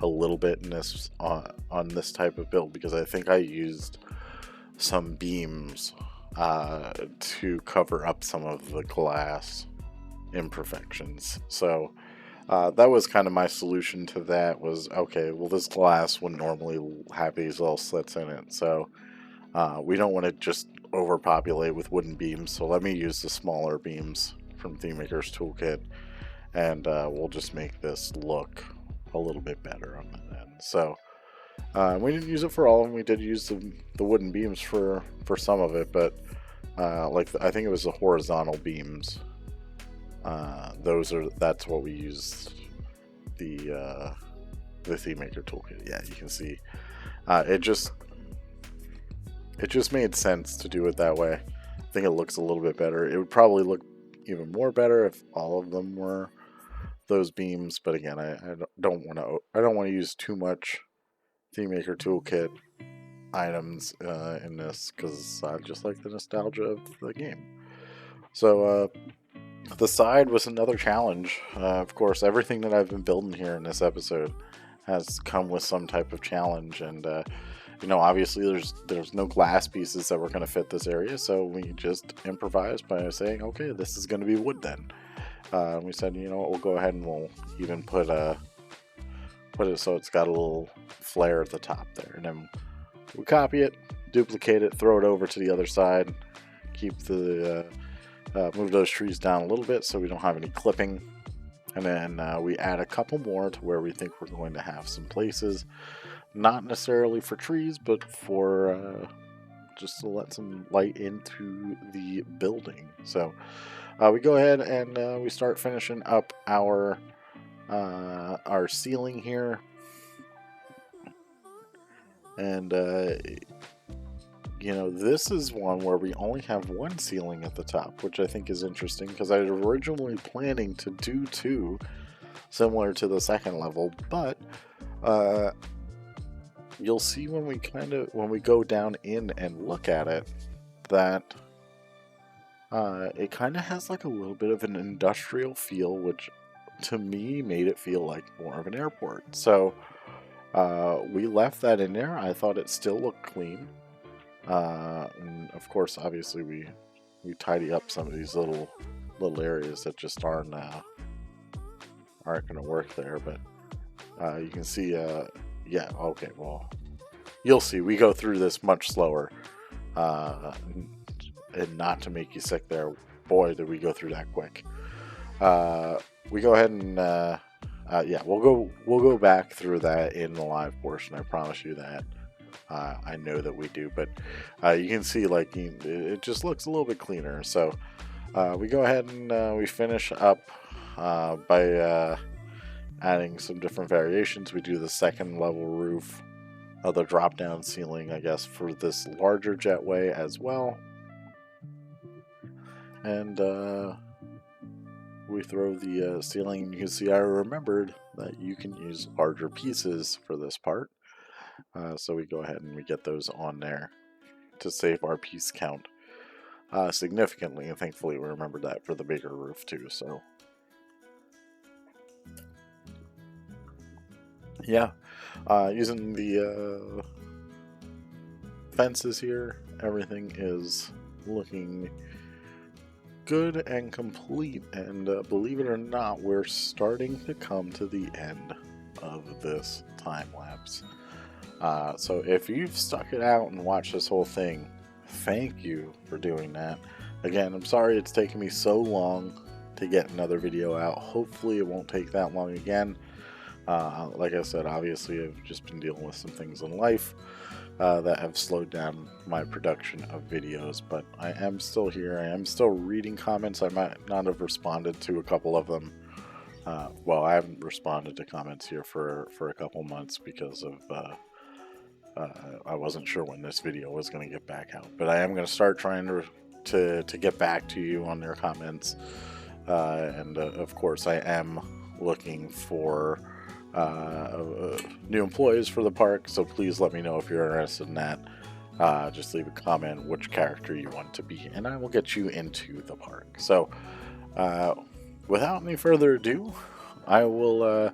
a little bit in this on this type of build, because I think I used some beams to cover up some of the glass imperfections. So that was kind of my solution to that, was okay, well, this glass would normally have these little slits in it, so we don't want to just overpopulate with wooden beams, so let me use the smaller beams from ThemeMaker's Toolkit, and we'll just make this look a little bit better on that end. So we didn't use it for all of them. We did use the wooden beams for some of it, but I think it was the horizontal beams. That's what we used the ThemeMaker Toolkit. Yeah, you can see it just made sense to do it that way. I think it looks a little bit better. It would probably look even more better if all of them were those beams, but again, I don't want to use too much ThemeMaker Toolkit items in this, because I just like the nostalgia of the game. So the side was another challenge. Of course, everything that I've been building here in this episode has come with some type of challenge, and obviously there's no glass pieces that were going to fit this area, so we just improvised by saying, okay, this is going to be wood then. We said, we'll go ahead and we'll even put it so it's got a little flare at the top there, and then we copy it, duplicate it, throw it over to the other side, keep the move those trees down a little bit so we don't have any clipping, and then we add a couple more to where we think we're going to have some places, not necessarily for trees, but for just to let some light into the building. So we go ahead and we start finishing up our ceiling here, and this is one where we only have one ceiling at the top, which I think is interesting, because I was originally planning to do two, similar to the second level, but you'll see when we go down in and look at it that it kind of has like a little bit of an industrial feel, which to me made it feel like more of an airport. So we left that in there. I thought it still looked clean. And of course, obviously we tidy up some of these little areas that just aren't aren't going to work there, but you can see, yeah, okay, well, you'll see. We go through this much slower, and not to make you sick there, boy, did we go through that quick. We go ahead and, yeah, we'll go back through that in the live portion. I promise you that. I know that we do, but you can see, like, it just looks a little bit cleaner. So we go ahead and we finish up by adding some different variations. We do the second level roof of the drop down ceiling, I guess, for this larger jetway as well. And we throw the ceiling. You can see I remembered that you can use larger pieces for this part. So we go ahead and we get those on there to save our piece count significantly, and thankfully we remembered that for the bigger roof too. So yeah, using the fences here, everything is looking good and complete, and believe it or not, we're starting to come to the end of this time lapse. So if you've stuck it out and watched this whole thing, thank you for doing that. Again, I'm sorry it's taken me so long to get another video out. Hopefully it won't take that long again. Like I said, obviously I've just been dealing with some things in life that have slowed down my production of videos, but I am still here. I am still reading comments. I might not have responded to a couple of them. Well, I haven't responded to comments here for a couple months because of I wasn't sure when this video was going to get back out, but I am going to start trying to get back to you on their comments, and of course I am looking for new employees for the park, so please let me know if you're interested in that. Just leave a comment which character you want to be, and I will get you into the park. So without any further ado, I will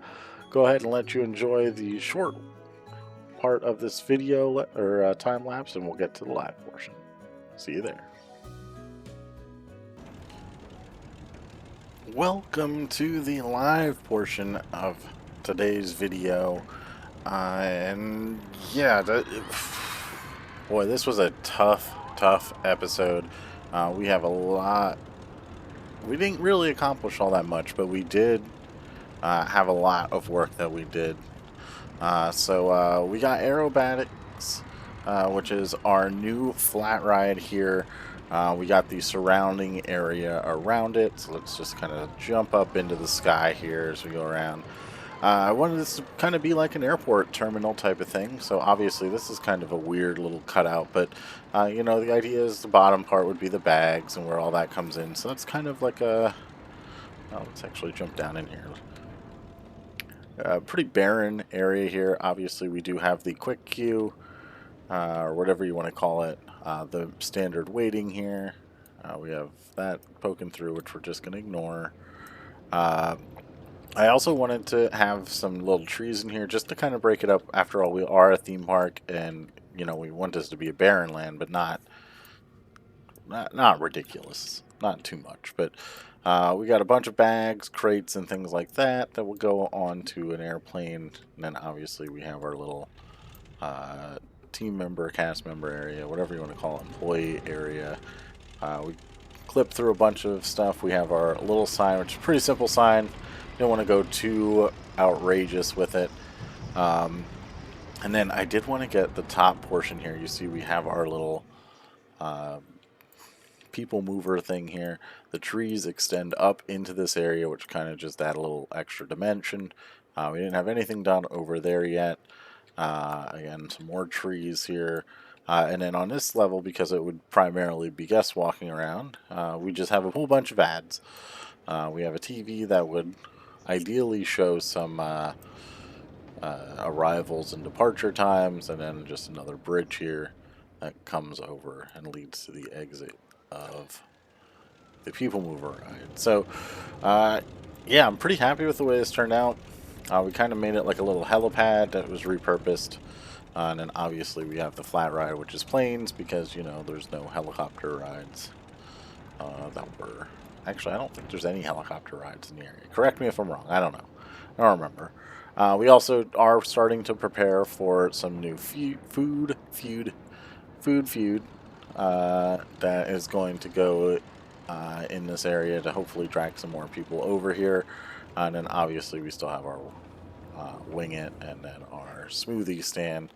go ahead and let you enjoy the short part of this video or time lapse, and we'll get to the live portion. See you there. Welcome to the live portion of today's video, and yeah, boy, this was a tough episode. We have a lot. We didn't really accomplish all that much, but we did have a lot of work that we did. So we got Aerobatics, which is our new flat ride here. We got the surrounding area around it, so let's just kind of jump up into the sky here as we go around. I wanted this to kind of be like an airport terminal type of thing, so obviously this is kind of a weird little cutout, but you know, the idea is the bottom part would be the bags and where all that comes in, so that's kind of like a... Oh, let's actually jump down in here. Pretty barren area here. Obviously we do have the quick queue, or whatever you want to call it, the standard waiting here. We have that poking through, which we're just going to ignore. I also wanted to have some little trees in here just to kind of break it up. After all, we are a theme park, and you know, we want this to be a barren land, but not ridiculous, not too much. But we got a bunch of bags, crates, and things like that that will go onto an airplane. And then obviously we have our little team member, cast member area, whatever you want to call it, employee area. We clip through a bunch of stuff. We have our little sign, which is a pretty simple sign. Don't want to go too outrageous with it. And then I did want to get the top portion here. You see we have our little people mover thing here. The trees extend up into this area, which kind of just add a little extra dimension. We didn't have anything done over there yet. Again, some more trees here. And then on this level, because it would primarily be guests walking around, we just have a whole bunch of ads. We have a TV that would ideally show some arrivals and departure times, and then just another bridge here that comes over and leads to the exit of the people mover ride. So yeah, I'm pretty happy with the way this turned out. We kind of made it like a little helipad that was repurposed, and then obviously we have the flat ride, which is planes, because you know there's no helicopter rides that were Actually, I don't think there's any helicopter rides in the area. Correct me if I'm wrong. I don't know. I don't remember. We also are starting to prepare for some new food feud that is going to go in this area to hopefully drag some more people over here. And then obviously we still have our wing it and then our smoothie stand.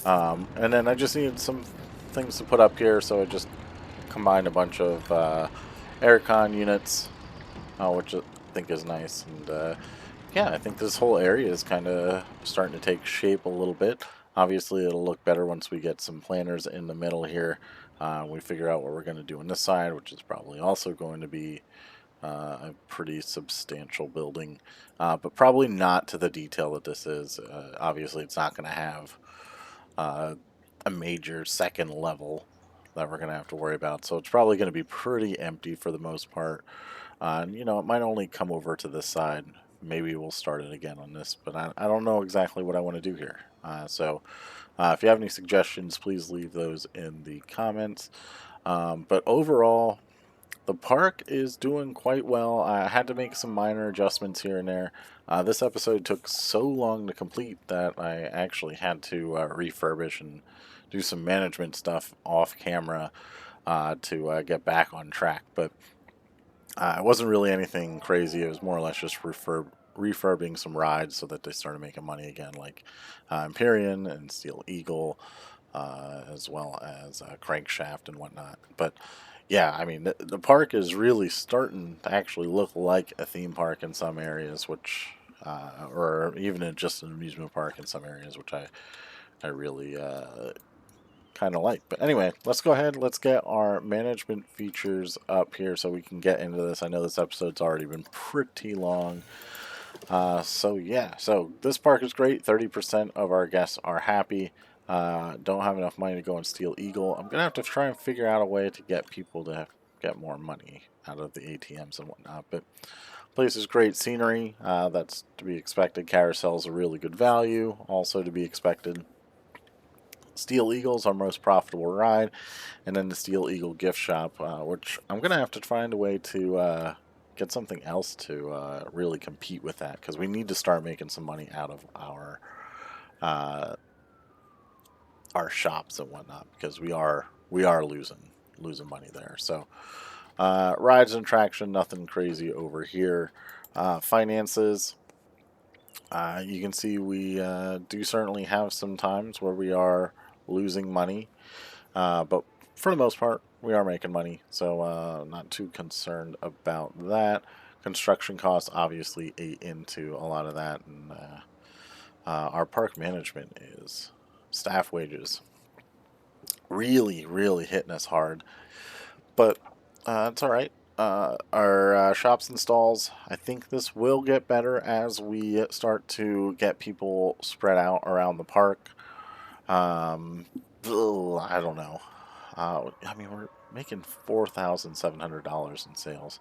And then I just needed some things to put up here, so I just combined a bunch of aircon units, which I think is nice. And yeah, I think this whole area is kind of starting to take shape a little bit. Obviously, it'll look better once we get some planners in the middle here. We figure out what we're going to do on this side, which is probably also going to be a pretty substantial building, but probably not to the detail that this is. Obviously, it's not going to have uh, a major second level that we're going to have to worry about, so it's probably going to be pretty empty for the most part. And you know, it might only come over to this side. Maybe we'll start it again on this, but I don't know exactly what I want to do here. So if you have any suggestions, please leave those in the comments. But overall, the park is doing quite well. I had to make some minor adjustments here and there. This episode took so long to complete that I actually had to refurbish and do some management stuff off camera to get back on track. But it wasn't really anything crazy. It was more or less just refurbing some rides so that they started making money again, like Empyrean and Steel Eagle, as well as Crankshaft and whatnot. But yeah, I mean, the park is really starting to actually look like a theme park in some areas, which, or even just an amusement park in some areas, which I really kind of like. But anyway, let's go ahead. Let's get our management features up here so we can get into this. I know this episode's already been pretty long. So yeah, so this park is great. 30% of our guests are happy. Don't have enough money to go on Steel Eagle. I'm gonna have to try and figure out a way to get people to get more money out of the ATMs and whatnot. But place is great scenery. That's to be expected. Carousel's a really good value, also to be expected. Steel Eagle's our most profitable ride, and then the Steel Eagle gift shop, which I'm gonna have to find a way to get something else to really compete with that, because we need to start making some money out of uh, our shops and whatnot, because we are losing money there. So rides and traction, nothing crazy over here. Finances. You can see we do certainly have some times where we are losing money, but for the most part, we are making money, so not too concerned about that. Construction costs obviously ate into a lot of that, and our park management is staff wages really, really hitting us hard, but it's all right. Our shops and stalls, I think this will get better as we start to get people spread out around the park. I don't know. I mean, we're making $4,700 in sales,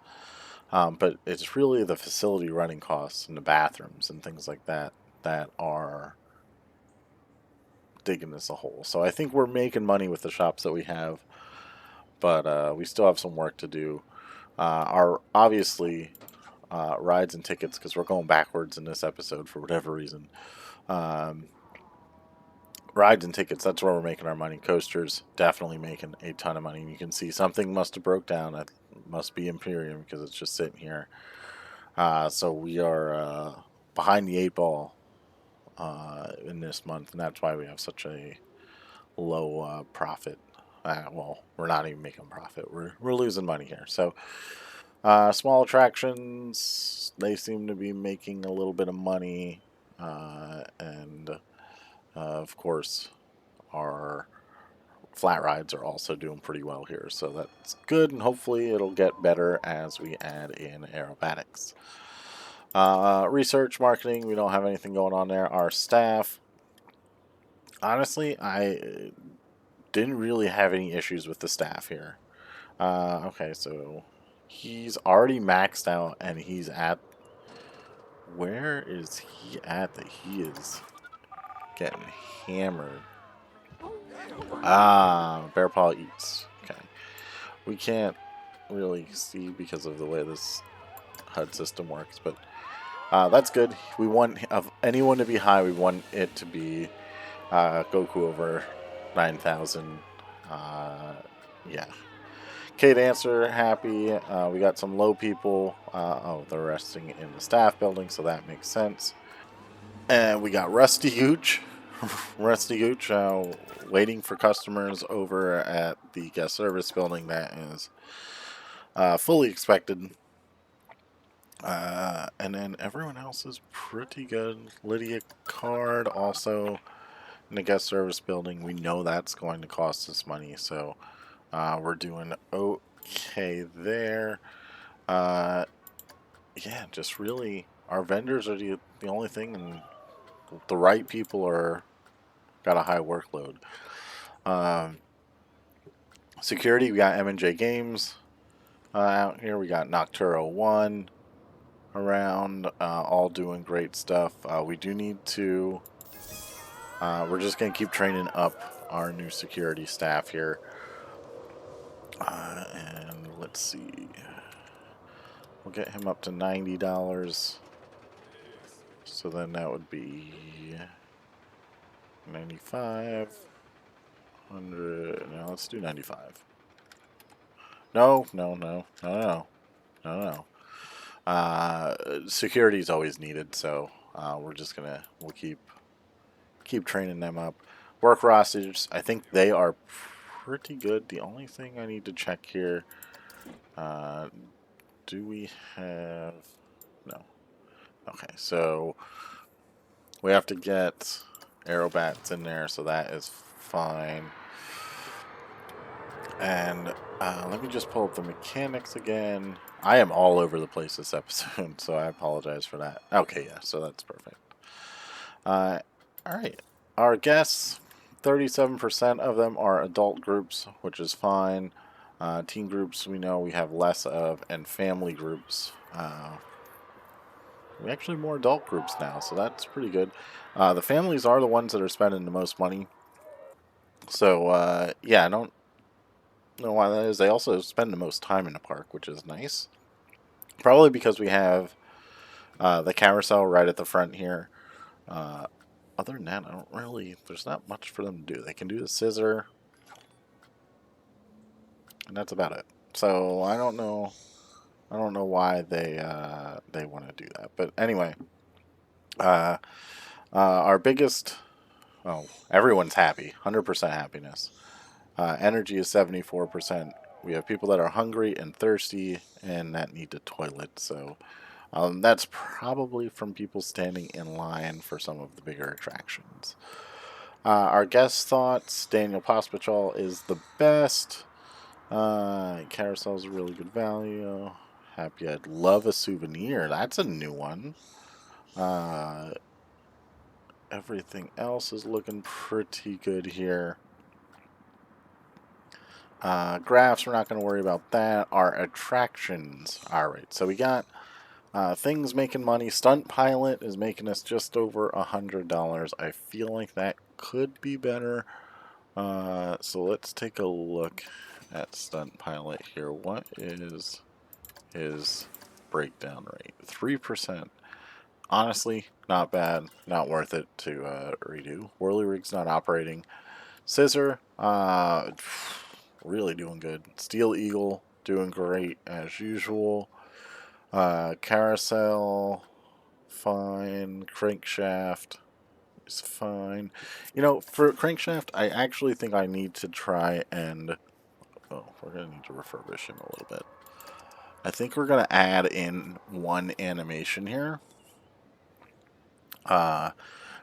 but it's really the facility running costs and the bathrooms and things like that that are digging us a hole. So I think we're making money with the shops that we have, but we still have some work to do. Our obviously rides and tickets, because we're going backwards in this episode for whatever reason. Um, Rides and tickets, that's where we're making our money. Coasters, definitely making a ton of money. You can see something must have broke down. That must be Imperium, because it's just sitting here. So we are behind the eight ball in this month, and that's why we have such a low profit. Well, we're not even making profit. We're losing money here. So small attractions, they seem to be making a little bit of money, and of course, our flat rides are also doing pretty well here, so that's good, and hopefully it'll get better as we add in aerobatics. Research, marketing, we don't have anything going on there. Our staff, honestly, I didn't really have any issues with the staff here. Okay, so he's already maxed out, and he's at, where is he at that he is getting hammered? Bear Paw Eats. Okay. We can't really see because of the way this HUD system works, but that's good. We want of anyone to be high. We want it to be Goku over 9,000. Yeah. Kate Answer happy. We got some low people. Oh, they're resting in the staff building, so that makes sense. And we got Rusty Gooch. Rusty Gooch waiting for customers over at the guest service building. That is fully expected. And then everyone else is pretty good. Lydia Card also in the guest service building. We know that's going to cost us money, so we're doing okay there. Yeah, just really, our vendors are the only thing, and the right people are got a high workload. Um, Security, we got M&J Games out here. We got Nocturo 1 around, all doing great stuff. We do need to, we're just going to keep training up our new security staff here. And let's see. We'll get him up to $90. So then that would be 95, 100. Now let's do 95. No. Security is always needed, so we'll keep training them up. Work rosters, I think they are pretty good. The only thing I need to check here, do we have, no. Okay, so we have to get Aerobats in there, so that is fine. And let me just pull up the mechanics again. I am all over the place this episode, so I apologize for that. Okay, yeah, so that's perfect. Alright. Our guests, 37% of them are adult groups, which is fine. Teen groups, we know we have less of, and family groups. We actually have more adult groups now, so that's pretty good. The families are the ones that are spending the most money. So, yeah, I don't know why that is. They also spend the most time in the park, which is nice. Probably because we have the carousel right at the front here. Other than that, I don't really, there's not much for them to do. They can do the scissor, and that's about it. So I don't know why they want to do that. But anyway, our biggest, oh, everyone's happy, 100% happiness. Energy is 74%. We have people that are hungry and thirsty and that need the toilet. So that's probably from people standing in line for some of the bigger attractions. Our guest thoughts, Daniel Pospichal is the best. Carousel is a really good value. Happy I'd love a souvenir. That's a new one. Everything else is looking pretty good here. Graphs, we're not going to worry about that. Our attractions. Alright, so we got things making money. Stunt Pilot is making us just over $100. I feel like that could be better. So let's take a look at Stunt Pilot here. What is his breakdown rate? 3%. Honestly, not bad. Not worth it to redo. Whirly Rig's not operating. Scissor, really doing good. Steel Eagle, doing great as usual. Carousel, fine. Crankshaft is fine. You know, for Crankshaft, I actually think I need to try and... Oh, we're going to need to refurbish him a little bit. I think we're going to add in one animation here.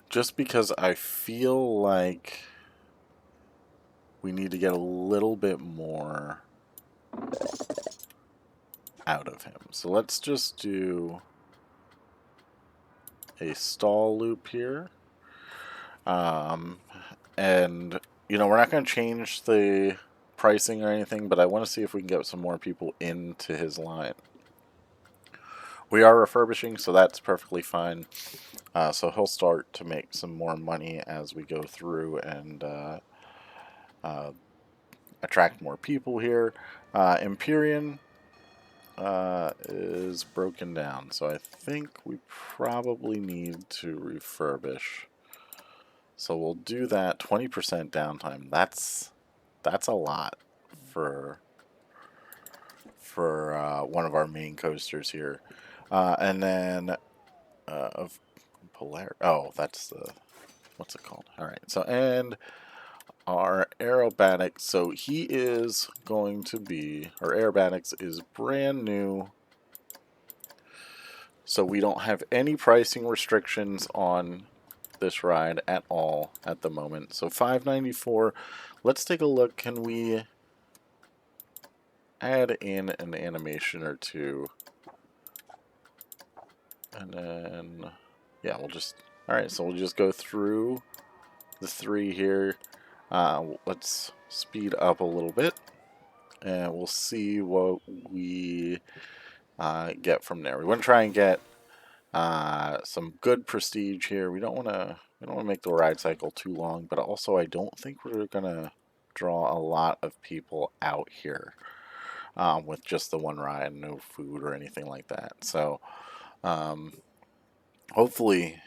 Just because I feel like we need to get a little bit more out of him. So let's just do a stall loop here. And, you know, we're not going to change the pricing or anything, but I want to see if we can get some more people into his line. We are refurbishing, so that's perfectly fine. So he'll start to make some more money as we go through and attract more people here. Empyrean, is broken down, so I think we probably need to refurbish. So we'll do that. 20% downtime. That's a lot for one of our main coasters here. And then of Polar. Oh, that's the, what's it called? All right. So, and our Aerobatics. So he is going to be, our Aerobatics is brand new. So we don't have any pricing restrictions on this ride at all at the moment. So $594. Let's take a look. Can we add in an animation or two? And then, yeah, we'll just, alright, so we'll just go through the 3 here. Let's speed up a little bit, and we'll see what we get from there. We want to try and get some good prestige here. We don't want to make the ride cycle too long, but also I don't think we're gonna draw a lot of people out here with just the one ride, no food or anything like that. So hopefully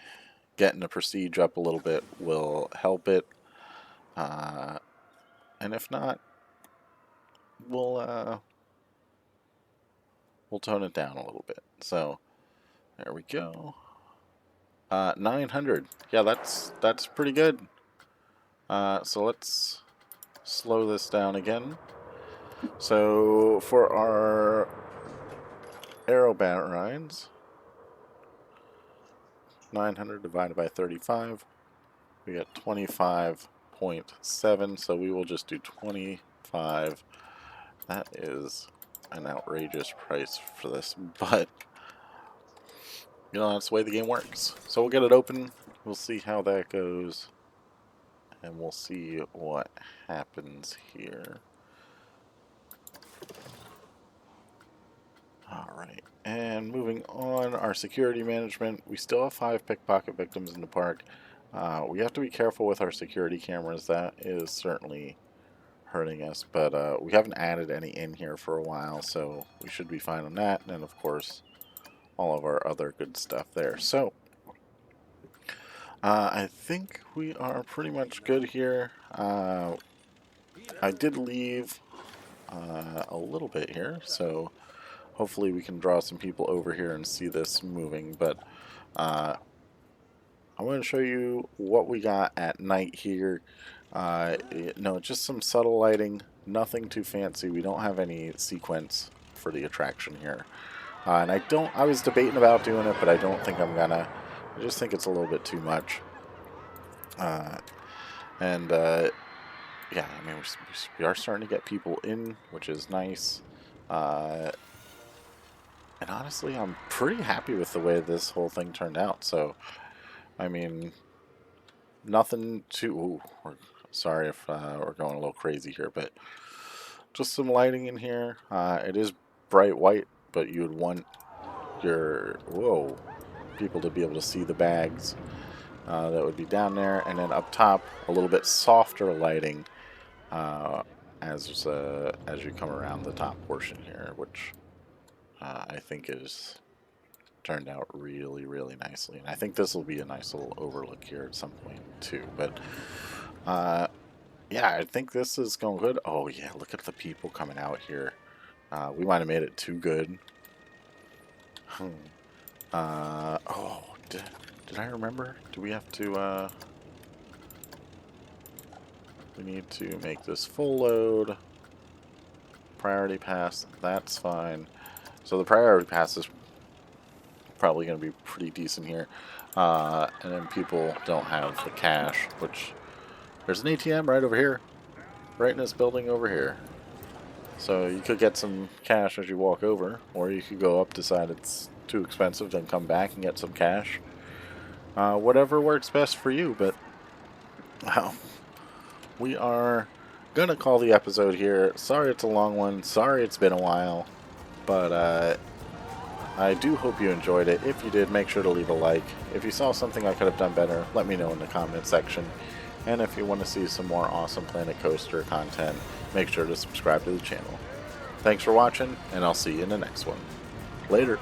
getting the prestige up a little bit will help it, and if not, we'll tone it down a little bit. So there we go. 900. Yeah, that's pretty good. So let's slow this down again. So for our Aerobat rides, 900 divided by 35, we get 25.7, so we will just do 25. That is an outrageous price for this, but you know, that's the way the game works. So we'll get it open, we'll see how that goes, and we'll see what happens here. Alright, and moving on, our security management. We still have 5 pickpocket victims in the park. We have to be careful with our security cameras. That is certainly hurting us, but we haven't added any in here for a while, so we should be fine on that. And of course, all of our other good stuff there. So, I think we are pretty much good here. I did leave a little bit here, so hopefully we can draw some people over here and see this moving, but I want to show you what we got at night here. No, just some subtle lighting, nothing too fancy. We don't have any sequence for the attraction here. And I was debating about doing it, but I don't think I'm gonna. I just think it's a little bit too much. Yeah, I mean, we are starting to get people in, which is nice. And honestly, I'm pretty happy with the way this whole thing turned out. So, I mean, nothing too... sorry if we're going a little crazy here, but just some lighting in here. It is bright white, but you would want your people to be able to see the bags that would be down there. And then up top, a little bit softer lighting as you come around the top portion here, which I think is turned out really, really nicely. And I think this will be a nice little overlook here at some point too. But yeah, I think this is going good. Oh yeah, look at the people coming out here. We might have made it too good. Oh, did I remember? Do we have to we need to make this full load. Priority pass, that's fine. So the priority pass is probably going to be pretty decent here. And then people don't have the cash, which there's an ATM right over here, right in this building over here. So you could get some cash as you walk over, or you could go up, decide it's too expensive, then come back and get some cash. Whatever works best for you, but wow. We are going to call the episode here. Sorry it's a long one. Sorry it's been a while. But I do hope you enjoyed it. If you did, make sure to leave a like. If you saw something I could have done better, let me know in the comment section. And if you want to see some more awesome Planet Coaster content, make sure to subscribe to the channel. Thanks for watching, and I'll see you in the next one. Later.